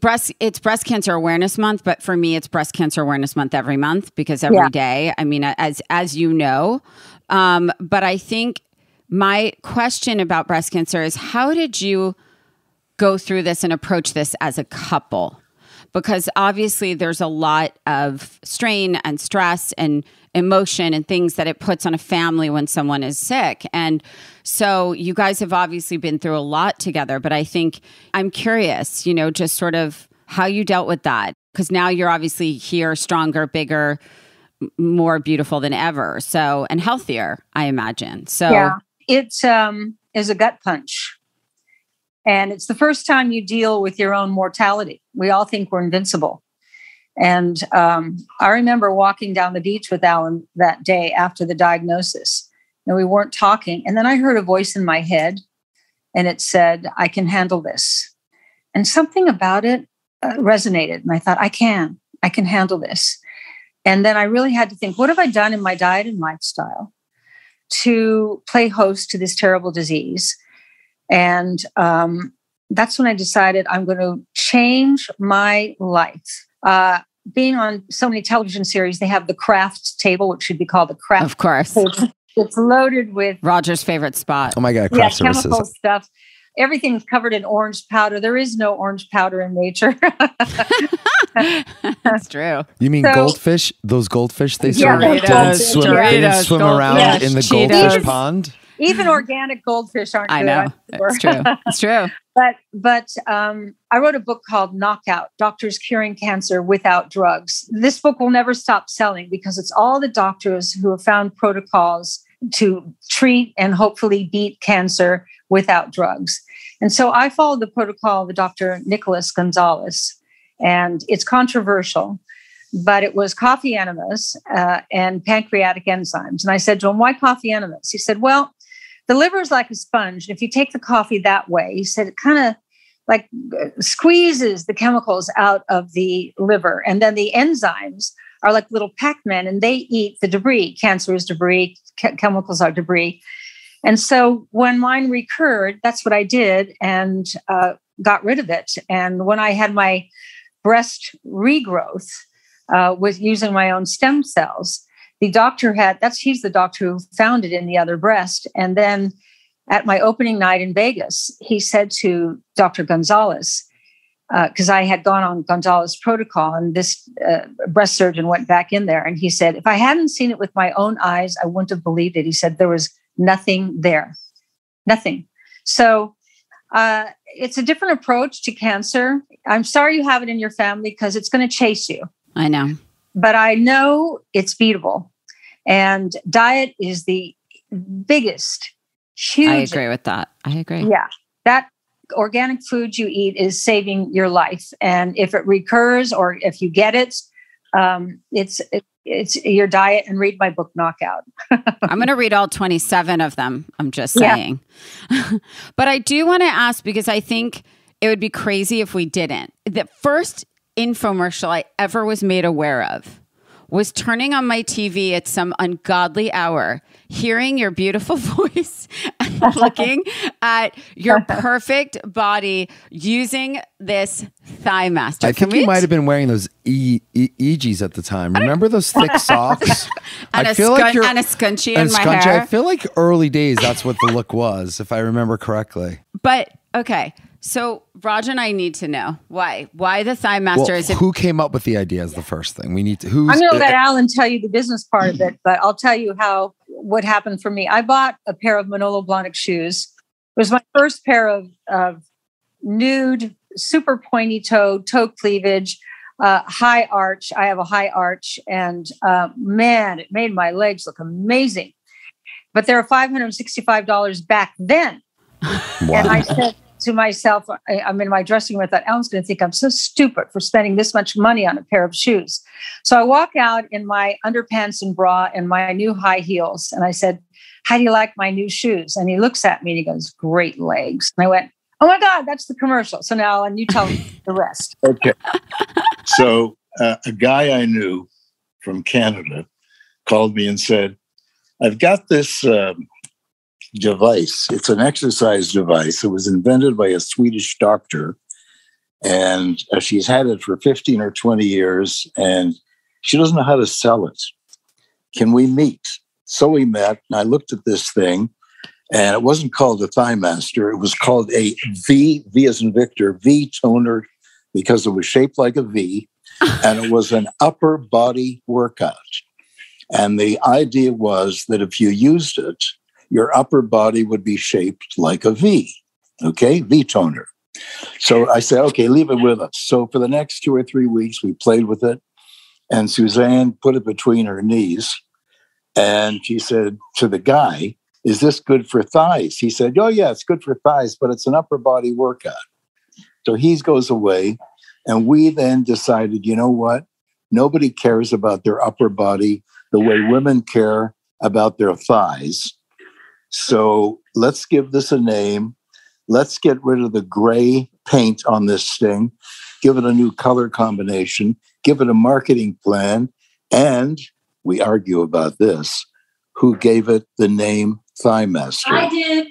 breast cancer awareness month, but for me, it's breast cancer awareness month every month, because every day, I mean, as you know, but I think my question about breast cancer is, how did you go through this and approach this as a couple? Because obviously there's a lot of strain and stress and emotion and things that it puts on a family when someone is sick. And so you guys have obviously been through a lot together, but I think I'm curious, just sort of how you dealt with that. Because now you're obviously here, stronger, bigger, more beautiful than ever. So, and healthier, I imagine. So yeah, it is a gut punch. And it's the first time you deal with your own mortality. We all think we're invincible. And I remember walking down the beach with Alan that day after the diagnosis, and we weren't talking. And then I heard a voice in my head, and it said, I can handle this. And something about it resonated. And I thought, I can handle this. And then I really had to think, what have I done in my diet and lifestyle to play host to this terrible disease? And that's when I decided I'm going to change my life. Being on so many television series, they have the craft table, which should be called the craft. Of course. Table. It's loaded with Rodger's favorite spot. Oh my God, craft services. Chemical stuff. Everything's covered in orange powder. There is no orange powder in nature. That's true. You mean goldfish? Those goldfish they serve? Doritos, swim around in the Cheetos. goldfish pond? Even organic goldfish aren't good. I know. It's true. It's true. But I wrote a book called Knockout, Doctors Curing Cancer Without Drugs. This book will never stop selling because it's all the doctors who have found protocols to treat and hopefully beat cancer without drugs. And so I followed the protocol of the Dr. Nicholas Gonzalez, and it's controversial, but it was coffee enemas and pancreatic enzymes. And I said to him, why coffee enemas? He said, well, the liver is like a sponge. And if you take the coffee that way, he said, it kind of like squeezes the chemicals out of the liver. And then the enzymes are like little Pac-Man, and they eat the debris. Cancer is debris. Chemicals are debris. And so when mine recurred, that's what I did and got rid of it. And when I had my breast regrowth with using my own stem cells, the doctor he's the doctor who found it in the other breast. And then at my opening night in Vegas, he said to Dr. Gonzalez, because I had gone on Gonzalez protocol, and this breast surgeon went back in there, and he said, if I hadn't seen it with my own eyes, I wouldn't have believed it. He said there was nothing there, nothing. So it's a different approach to cancer. I'm sorry you have it in your family because it's going to chase you. I know. But I know it's beatable. And diet is the biggest, huge. I agree with that. I agree. Yeah. That organic food you eat is saving your life. And if it recurs or if you get it, it's your diet. And read my book, Knockout. I'm going to read all 27 of them. I'm just saying. Yeah. But I do want to ask, because I think it would be crazy if we didn't. The first infomercial I ever was made aware of was turning on my TV at some ungodly hour, hearing your beautiful voice and looking at your perfect body using this Thigh Master. I think you might have been wearing those EGs at the time. Remember those thick socks? And, and a scunchie in my hair. I feel like early days, that's what the look was, if I remember correctly. But, okay. So Rodger and I need to know why the Thigh Master is. Who came up with the idea is the first thing we need to. I'm going to let Alan tell you the business part of it, but I'll tell you what happened for me. I bought a pair of Manolo Blahnik shoes. It was my first pair of nude, super pointy toe cleavage, high arch. I have a high arch, and man, it made my legs look amazing. But they were $565 back then. Wow. And I said to myself, I'm in my dressing room, I thought, Alan's going to think I'm so stupid for spending this much money on a pair of shoes. So I walk out in my underpants and bra and my new high heels. And I said, how do you like my new shoes? And he looks at me and he goes, great legs. And I went, oh my God, that's the commercial. So now, Alan, you tell me the rest. Okay. So a guy I knew from Canada called me and said, I've got this device. It's an exercise device. It was invented by a Swedish doctor, and she's had it for 15 or 20 years, and she doesn't know how to sell it. Can we meet? So we met, and I looked at this thing, and it wasn't called a Thigh Master. It was called a V as in Victor, V toner, because it was shaped like a V, and it was an upper body workout. And the idea was that if you used it, your upper body would be shaped like a V, okay? V toner. So I said, okay, leave it with us. So for the next 2 or 3 weeks, we played with it, and Suzanne put it between her knees, and she said to the guy, is this good for thighs? He said, oh, yeah, it's good for thighs, but it's an upper body workout. So he goes away. And we then decided, you know what? Nobody cares about their upper body the way women care about their thighs. So let's give this a name. Let's get rid of the gray paint on this thing, give it a new color combination, give it a marketing plan. And we argue about this. Who gave it the name Thigh Master? I did.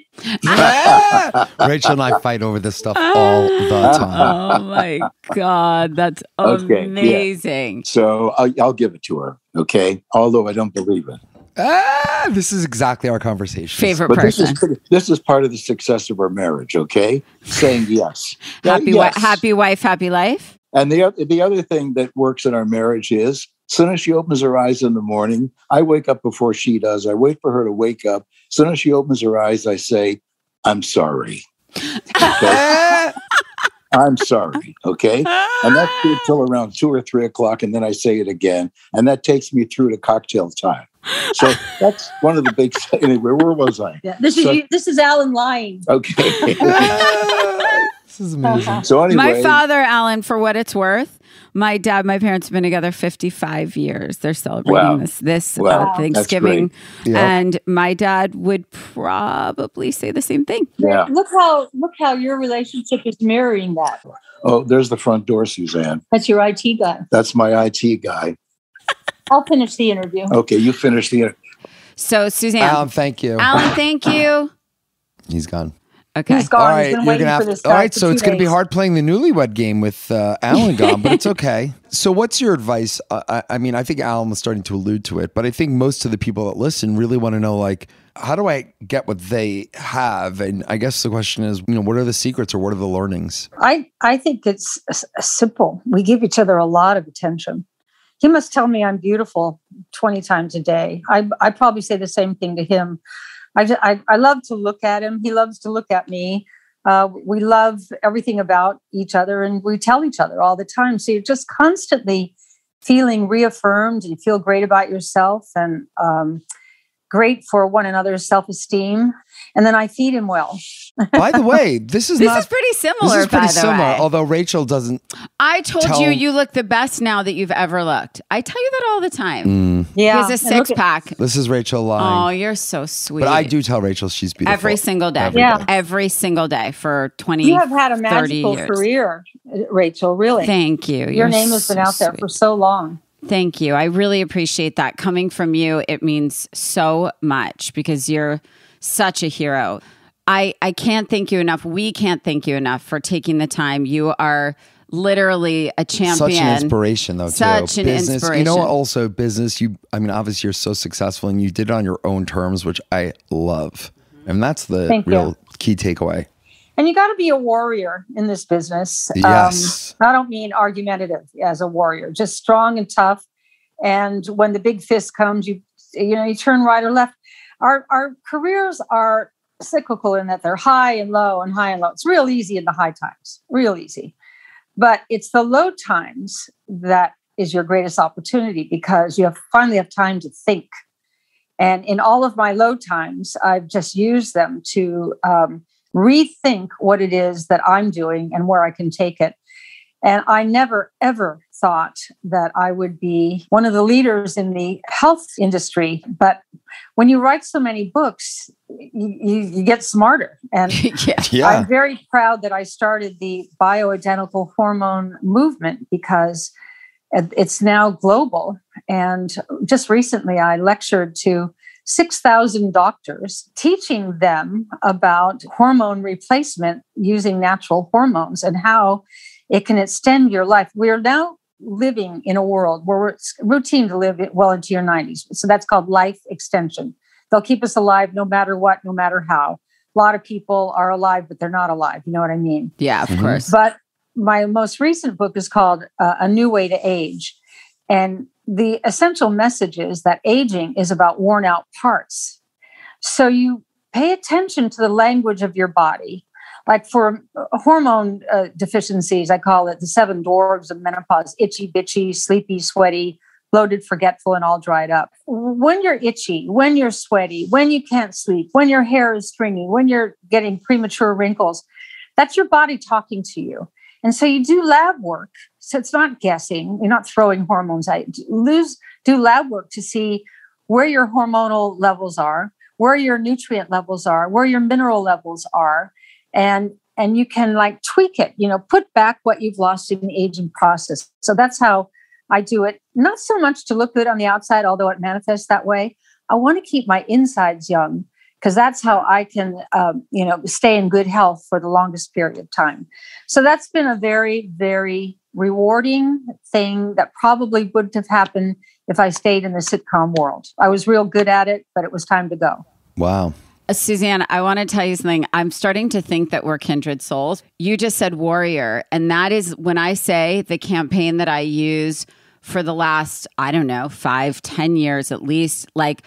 Rachel and I fight over this stuff all the time. Oh my God, that's amazing. Yeah. So I'll give it to her, okay? Although I don't believe it. This is exactly our conversation. Favorite But person. this is part of the success of our marriage, okay? Saying yes. Happy Yes. happy wife, happy life. And the other thing that works in our marriage is, as soon as she opens her eyes in the morning, I wake up before she does. I wait for her to wake up. As soon as she opens her eyes, I say, I'm sorry. Okay? I'm sorry. Okay. And that's until around 2 or 3 o'clock. And then I say it again. And that takes me through to cocktail time. So that's one of the big, anyway, where was I? Yeah, this is Alan lying. Okay. This is amazing. So anyway. My father, Alan, for what it's worth, my parents have been together 55 years. They're celebrating this Thanksgiving. Yeah. And my dad would probably say the same thing. Yeah. Look how your relationship is mirroring that. Oh, there's the front door, Suzanne. That's your IT guy. That's my IT guy. I'll finish the interview. Okay, you finish the interview. So, Suzanne. Alan, thank you. Alan, thank you. He's gone. Okay. He's gone. All right, He's been waiting for this guy all right, for so 2 it's going to be days. hard playing the newlywed game with Alan gone, but it's okay. So what's your advice? I mean, I think Alan was starting to allude to it, but I think most of the people that listen really want to know, like, how do I get what they have? And I guess the question is, what are the secrets or what are the learnings? I think it's simple. We give each other a lot of attention. He must tell me I'm beautiful 20 times a day. I probably say the same thing to him. I love to look at him. He loves to look at me. We love everything about each other and we tell each other all the time. So you're just constantly feeling reaffirmed and you feel great about yourself and great for one another's self-esteem. And then I feed him well. By the way, this is pretty similar. This is pretty by the similar, way. although Rachel doesn't. I told you look the best now that you've ever looked. I tell you that all the time. Yeah. He has a 6-pack. This is Rachel lying. Oh, you're so sweet. But I do tell Rachel she's beautiful. Every single day. Every single day for 20, You have had a 30 magical years. career, Rachel, really. Thank you. Your name has been out there for so long. Thank you. I really appreciate that. Coming from you, it means so much because you're such a hero. I can't thank you enough. We can't thank you enough for taking the time. You are literally a champion. Such an inspiration, though, too. Such an inspiration. You know, also business, obviously you're so successful and you did it on your own terms, which I love. And that's the real key takeaway. And you got to be a warrior in this business. Yes. I don't mean argumentative as a warrior, just strong and tough. And when the big fist comes, you turn right or left. Our careers are cyclical in that they're high and low and high and low. It's real easy in the high times, real easy. But it's the low times that is your greatest opportunity because you finally have time to think. And in all of my low times, I've just used them to rethink what it is that I'm doing and where I can take it. And I never, ever thought that I would be one of the leaders in the health industry. But when you write so many books, you get smarter. And I'm very proud that I started the bioidentical hormone movement because it's now global. And just recently, I lectured to 6,000 doctors, teaching them about hormone replacement using natural hormones and how it can extend your life. We're now living in a world where it's routine to live well into your 90s. So that's called life extension. They'll keep us alive no matter what, no matter how. A lot of people are alive, but they're not alive. You know what I mean? Yeah, of course. But my most recent book is called A New Way to Age. And the essential message is that aging is about worn out parts. So you pay attention to the language of your body. Like for hormone deficiencies, I call it the 7 dwarves of menopause: itchy, bitchy, sleepy, sweaty, bloated, forgetful, and all dried up. When you're itchy, when you're sweaty, when you can't sleep, when your hair is stringy, when you're getting premature wrinkles, that's your body talking to you. And so you do lab work. So it's not guessing. You're not throwing hormones out. Do lab work to see where your hormonal levels are, where your nutrient levels are, where your mineral levels are. And you can like tweak it, put back what you've lost in the aging process. So that's how I do it. Not so much to look good on the outside, although it manifests that way. I want to keep my insides young because that's how I can, stay in good health for the longest period of time. So that's been a very, very rewarding thing that probably wouldn't have happened if I stayed in the sitcom world. I was real good at it, but it was time to go. Wow. Suzanne, I want to tell you something. I'm starting to think that we're kindred souls. You just said warrior. And that is when I say the campaign that I use for the last, 5-10 years at least, like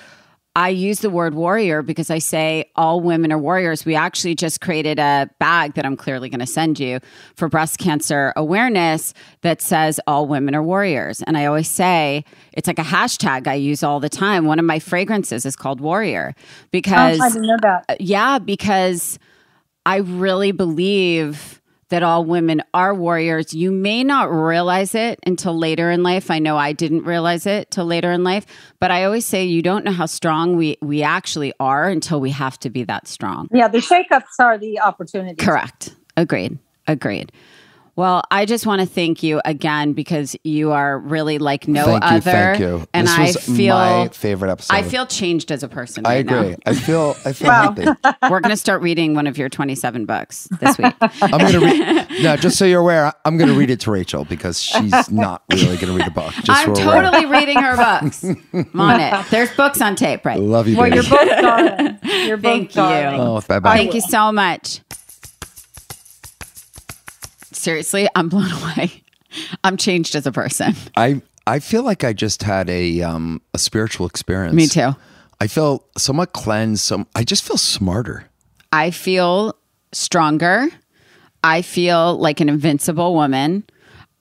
I use the word warrior because I say all women are warriors. We actually just created a bag that I'm clearly going to send you for breast cancer awareness that says all women are warriors. And I always say, it's like a hashtag I use all the time. One of my fragrances is called Warrior because I didn't know that. Yeah, because I really believe that all women are warriors. You may not realize it until later in life. I know I didn't realize it till later in life, but I always say you don't know how strong we actually are until we have to be that strong. Yeah, the shakeups are the opportunities. Correct. Agreed. Well, I just want to thank you again because you are really like no other. Thank you. And this was my favorite episode. I feel changed as a person. I agree. Now. I feel happy. We're going to start reading one of your 27 books this week. I'm going to read. No, just so you're aware, I'm going to read it to Rachel because she's not really going to read a book. I'm totally reading her books. I'm on it. There's books on tape, right? Love you, well, baby. you're both darling. You're both Thank darling. you. Oh, bye-bye. Thank you so much. Seriously, I'm blown away. I'm changed as a person. I feel like I just had a spiritual experience. Me too. I feel somewhat cleansed. I just feel smarter. I feel stronger. I feel like an invincible woman.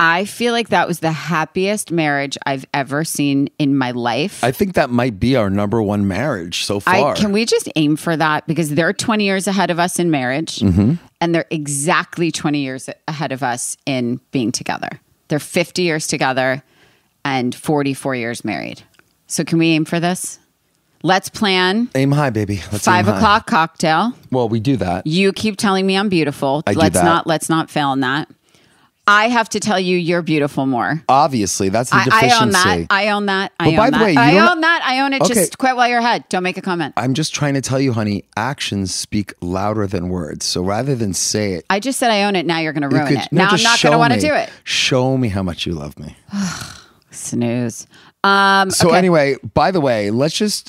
I feel like that was the happiest marriage I've ever seen in my life. I think that might be our number one marriage so far. Can we just aim for that? Because they're 20 years ahead of us in marriage, and they're exactly 20 years ahead of us in being together. They're 50 years together and 44 years married. So can we aim for this? Let's plan. Aim high, baby. Let's 5 o'clock cocktail. Well, we do that. You keep telling me I'm beautiful. Let's not fail in that. I have to tell you, you're beautiful more. Obviously, that's the deficiency. I own that. But by the way, I own that. I own it. Okay. Just quit while you're ahead. Don't make a comment. I'm just trying to tell you, honey, actions speak louder than words. So rather than say it. I just said I own it. Now you're going to ruin it. Now I'm not going to want to do it. Show me how much you love me. Snooze. Anyway, by the way,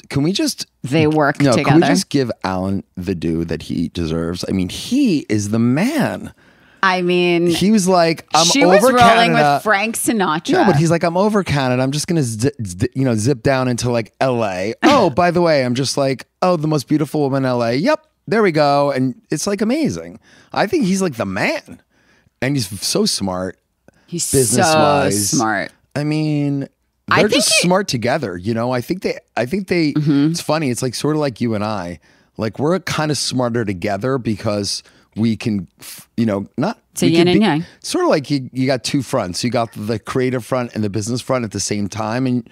can we just... They work together. Can we just give Alan the due that he deserves? I mean, he is the man. I mean, he was like, she was rolling with Frank Sinatra. No, but he's like, I'm over Canada. I'm just going to zip down into like LA. Oh, by the way, I'm just like, the most beautiful woman in LA. Yep. There we go. And it's like amazing. I think he's like the man. And he's so smart. He's business-wise. So smart. I mean, they're just smart together. I think they, it's funny. It's like sort of like you and I, like we're kind of smarter together because we can, not... It's a yin and yang. Sort of like you got two fronts. You got the creative front and the business front at the same time. And,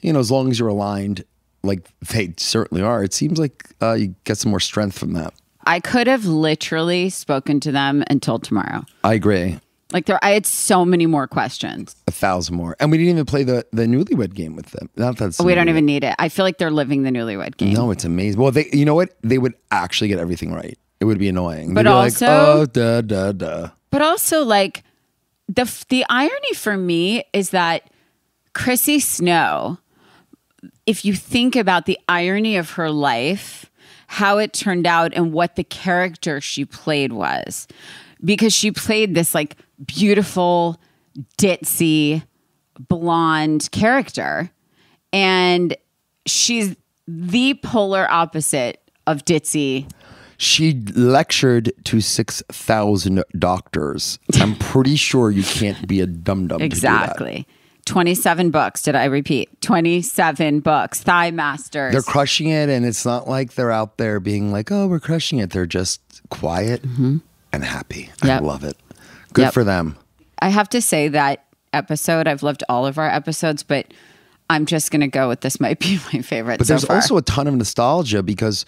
as long as you're aligned, like they certainly are, it seems like you get some more strength from that. I could have literally spoken to them until tomorrow. I agree. Like I had so many more questions. 1,000 more. And we didn't even play the newlywed game with them. We don't even need it. I feel like they're living the newlywed game. No, it's amazing. Well, you know what? They would actually get everything right. It would be annoying. But they'd be also, like, oh, duh, duh, duh. But also, like, the irony for me is that Chrissy Snow, if you think about the irony of her life, how it turned out and what the character she played was, because she played this like beautiful, ditzy, blonde character, and she's the polar opposite of ditzy. She lectured to 6,000 doctors. I'm pretty sure you can't be a dum-dum Exactly. 27 books. Did I repeat? 27 books. Thigh Masters. They're crushing it, and it's not like they're out there being like, oh, we're crushing it. They're just quiet and happy. Yep. I love it. Good for them. I have to say that episode, I've loved all of our episodes, but I'm just going to go with this might be my favorite But there's also a ton of nostalgia because,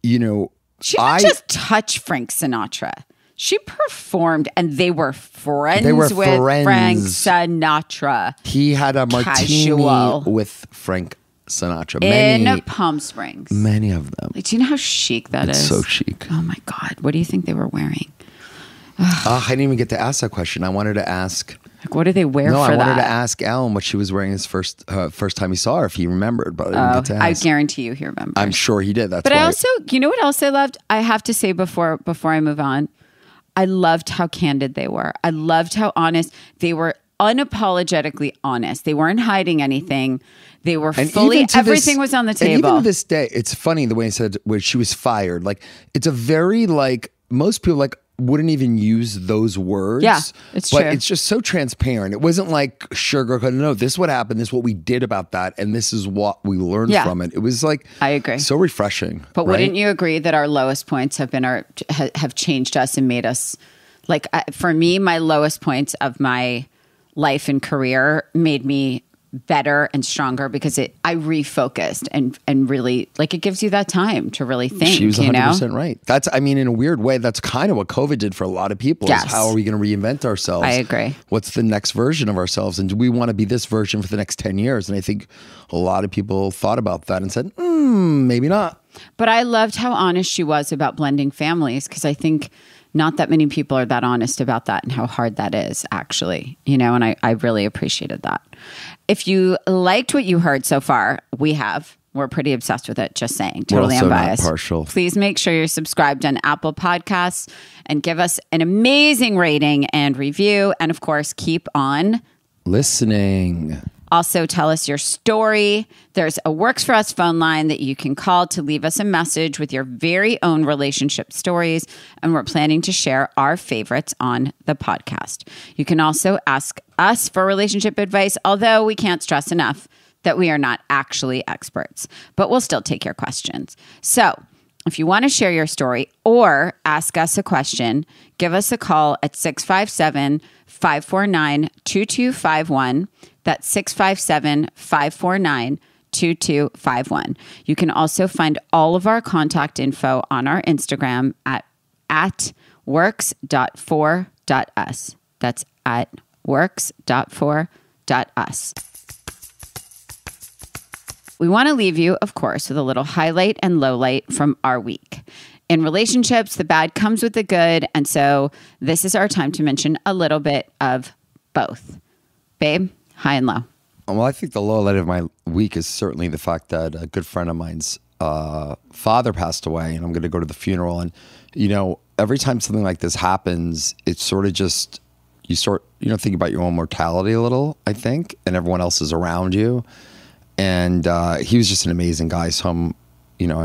you know, she didn't just touch Frank Sinatra. She performed, and they were friends with Frank Sinatra. He had a martini with Frank Sinatra. In Palm Springs. Many of them. Like, do you know how chic that is? It's so chic. Oh, my God. What do you think they were wearing? I didn't even get to ask that question. I wanted to ask... Like, what do they wear for that? No, I wanted to ask Alan what she was wearing his first time he saw her, if he remembered, but I didn't get to ask. I guarantee you he remembers. I'm sure he did. But I also, you know what else I loved? I have to say before I move on, I loved how candid they were. I loved how honest. They were unapologetically honest. They weren't hiding anything. They were fully, everything was on the table. And even to this day, it's funny the way he said where she was fired. Like, it's a very, like, most people wouldn't even use those words. Yeah, it's true. But it's just so transparent. It wasn't like sugarcoat. No, this is what happened. This is what we did about that. And this is what we learned from it. It was like, I agree. So refreshing. But wouldn't you agree that our lowest points have been have changed us and made us, like, for me, my lowest points of my life and career made me better and stronger because I refocused and really, like, it gives you that time to really think. She was 100% right. That's, I mean, in a weird way, that's kind of what COVID did for a lot of people. Yes. Is how are we going to reinvent ourselves? I agree. What's the next version of ourselves? And do we want to be this version for the next 10 years? And I think a lot of people thought about that and said, maybe not. But I loved how honest she was about blending families because I think not that many people are that honest about that and how hard that is, actually, you know, and I really appreciated that. If you liked what you heard so far, we're pretty obsessed with it, just saying, totally unbiased. Not partial. Please make sure you're subscribed on Apple Podcasts and give us an amazing rating and review. And of course, keep on listening. Also, tell us your story. There's a Works For Us phone line that you can call to leave us a message with your very own relationship stories. And we're planning to share our favorites on the podcast. You can also ask us for relationship advice, although we can't stress enough that we are not actually experts, but we'll still take your questions. So if you want to share your story or ask us a question, give us a call at 657-549-2251. That's 657-549-2251. You can also find all of our contact info on our Instagram at works.for.us. That's at works.for.us. We want to leave you, of course, with a little highlight and lowlight from our week. In relationships, the bad comes with the good. And so this is our time to mention a little bit of both. Babe, high and low. Well, I think the low light of my week is certainly the fact that a good friend of mine's father passed away, and I'm going to go to the funeral. And, you know, every time something like this happens, it's sort of just, you think about your own mortality a little, I think, and everyone else is around you. And he was just an amazing guy. So I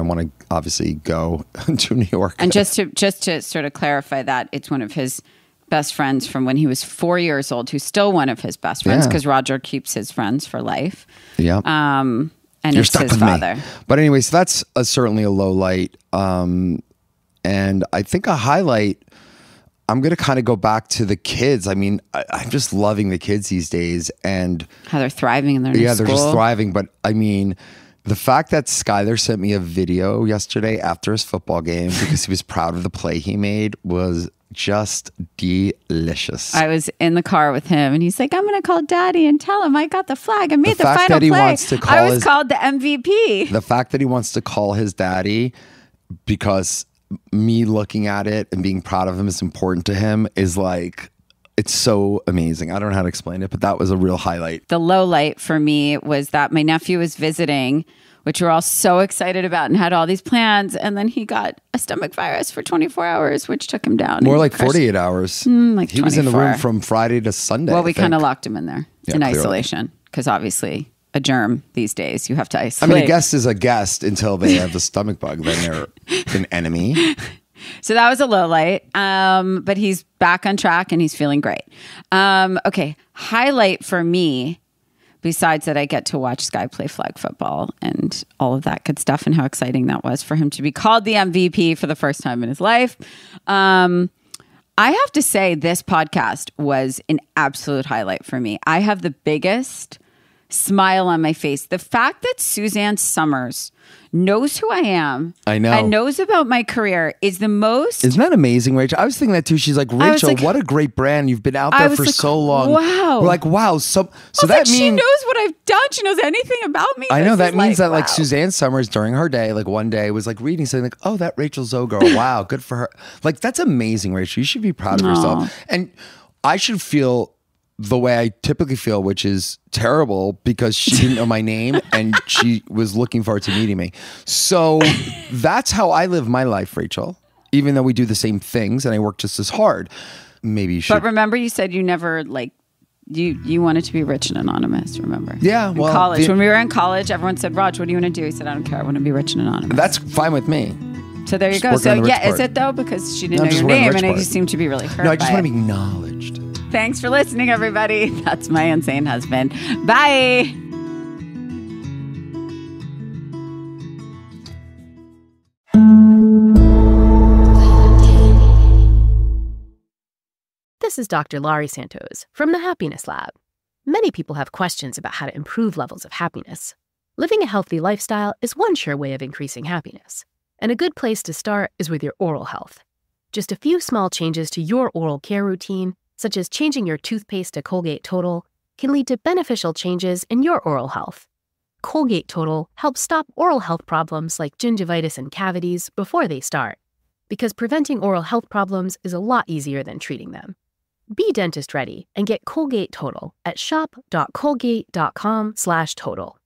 want to obviously go to New York. And just to sort of clarify that, it's one of his best friends from when he was 4 years old, who's still one of his best friends because Rodger keeps his friends for life. Yeah. And You're it's stuck his with father. Me. But anyway, so that's certainly a low light. And I think a highlight, I'm going to kind of go back to the kids. I mean, I'm just loving the kids these days and how they're thriving in their new school. They're just thriving. But I mean, the fact that Skylar sent me a video yesterday after his football game because he was proud of the play he made was just delicious. I was in the car with him and he's like, I'm going to call Daddy and tell him I got the flag. I made the final play. I was called the MVP. The fact that he wants to call his daddy because me looking at it and being proud of him is important to him is like, it's so amazing. I don't know how to explain it, but that was a real highlight. The low light for me was that my nephew was visiting, which we're all so excited about and had all these plans. And then he got a stomach virus for 24 hours, which took him down. More like 48 hours. Like he 24. was in the room from Friday to Sunday. Well, we kind of locked him in there in isolation because obviously a germ these days, you have to isolate. I mean, a guest is a guest until they have the stomach bug. Then they're an enemy. So that was a low light, but he's back on track and he's feeling great. Okay, highlight for me Besides that, I get to watch Sky play flag football and all of that good stuff, and how exciting that was for him to be called the MVP for the first time in his life. I have to say, this podcast was an absolute highlight for me. I have the biggest smile on my face. The fact that Suzanne Summers knows who I am, I know, and knows about my career is the most. Isn't that amazing, Rachel? I was thinking that too. She's like, Rachel, what a great brand. You've been out there for so long. Wow. We're like, wow. So that like, means she knows what I've done. She knows anything about me. I know that means that like Suzanne Summers during her day, like one day was like reading something like, oh, that Rachel Zoe girl. Wow, good for her. Like, that's amazing, Rachel. You should be proud of yourself. And I should feel the way I typically feel, which is terrible, because she didn't know my name and she was looking forward to meeting me. So that's how I live my life, Rachel, even though we do the same things and I work just as hard. Maybe you should. But remember, you said you never you wanted to be rich and anonymous, remember? Yeah. In college. When we were in college, everyone said, Rog, what do you want to do? He said, I don't care. I want to be rich and anonymous. That's fine with me. So there you go. So yeah, is it though? Because she didn't know your name and you seem to be really hurt. No, I just want to be acknowledged. Thanks for listening, everybody. That's my insane husband. Bye. This is Dr. Laurie Santos from the Happiness Lab. Many people have questions about how to improve levels of happiness. Living a healthy lifestyle is one sure way of increasing happiness. And a good place to start is with your oral health. Just a few small changes to your oral care routine, such as changing your toothpaste to Colgate Total, can lead to beneficial changes in your oral health. Colgate Total helps stop oral health problems like gingivitis and cavities before they start, because preventing oral health problems is a lot easier than treating them. Be dentist ready and get Colgate Total at shop.colgate.com/total.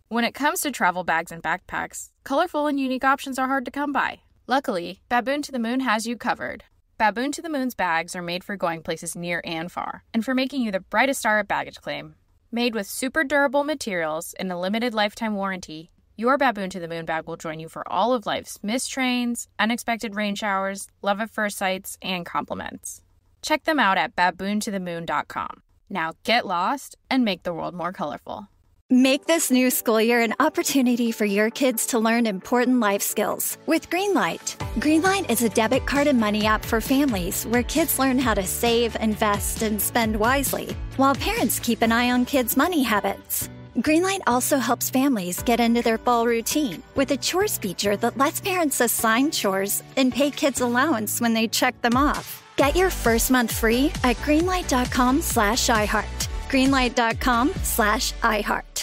When it comes to travel bags and backpacks, colorful and unique options are hard to come by. Luckily, Baboon to the Moon has you covered. Baboon to the Moon's bags are made for going places near and far, and for making you the brightest star at baggage claim. Made with super durable materials and a limited lifetime warranty, your Baboon to the Moon bag will join you for all of life's missed trains, unexpected rain showers, love at first sights, and compliments. Check them out at baboontothemoon.com. Now get lost and make the world more colorful. Make this new school year an opportunity for your kids to learn important life skills with Greenlight. Greenlight is a debit card and money app for families where kids learn how to save, invest, and spend wisely, while parents keep an eye on kids' money habits. Greenlight also helps families get into their fall routine with a chores feature that lets parents assign chores and pay kids allowance when they check them off. Get your first month free at greenlight.com/iHeart. Greenlight.com/iHeart.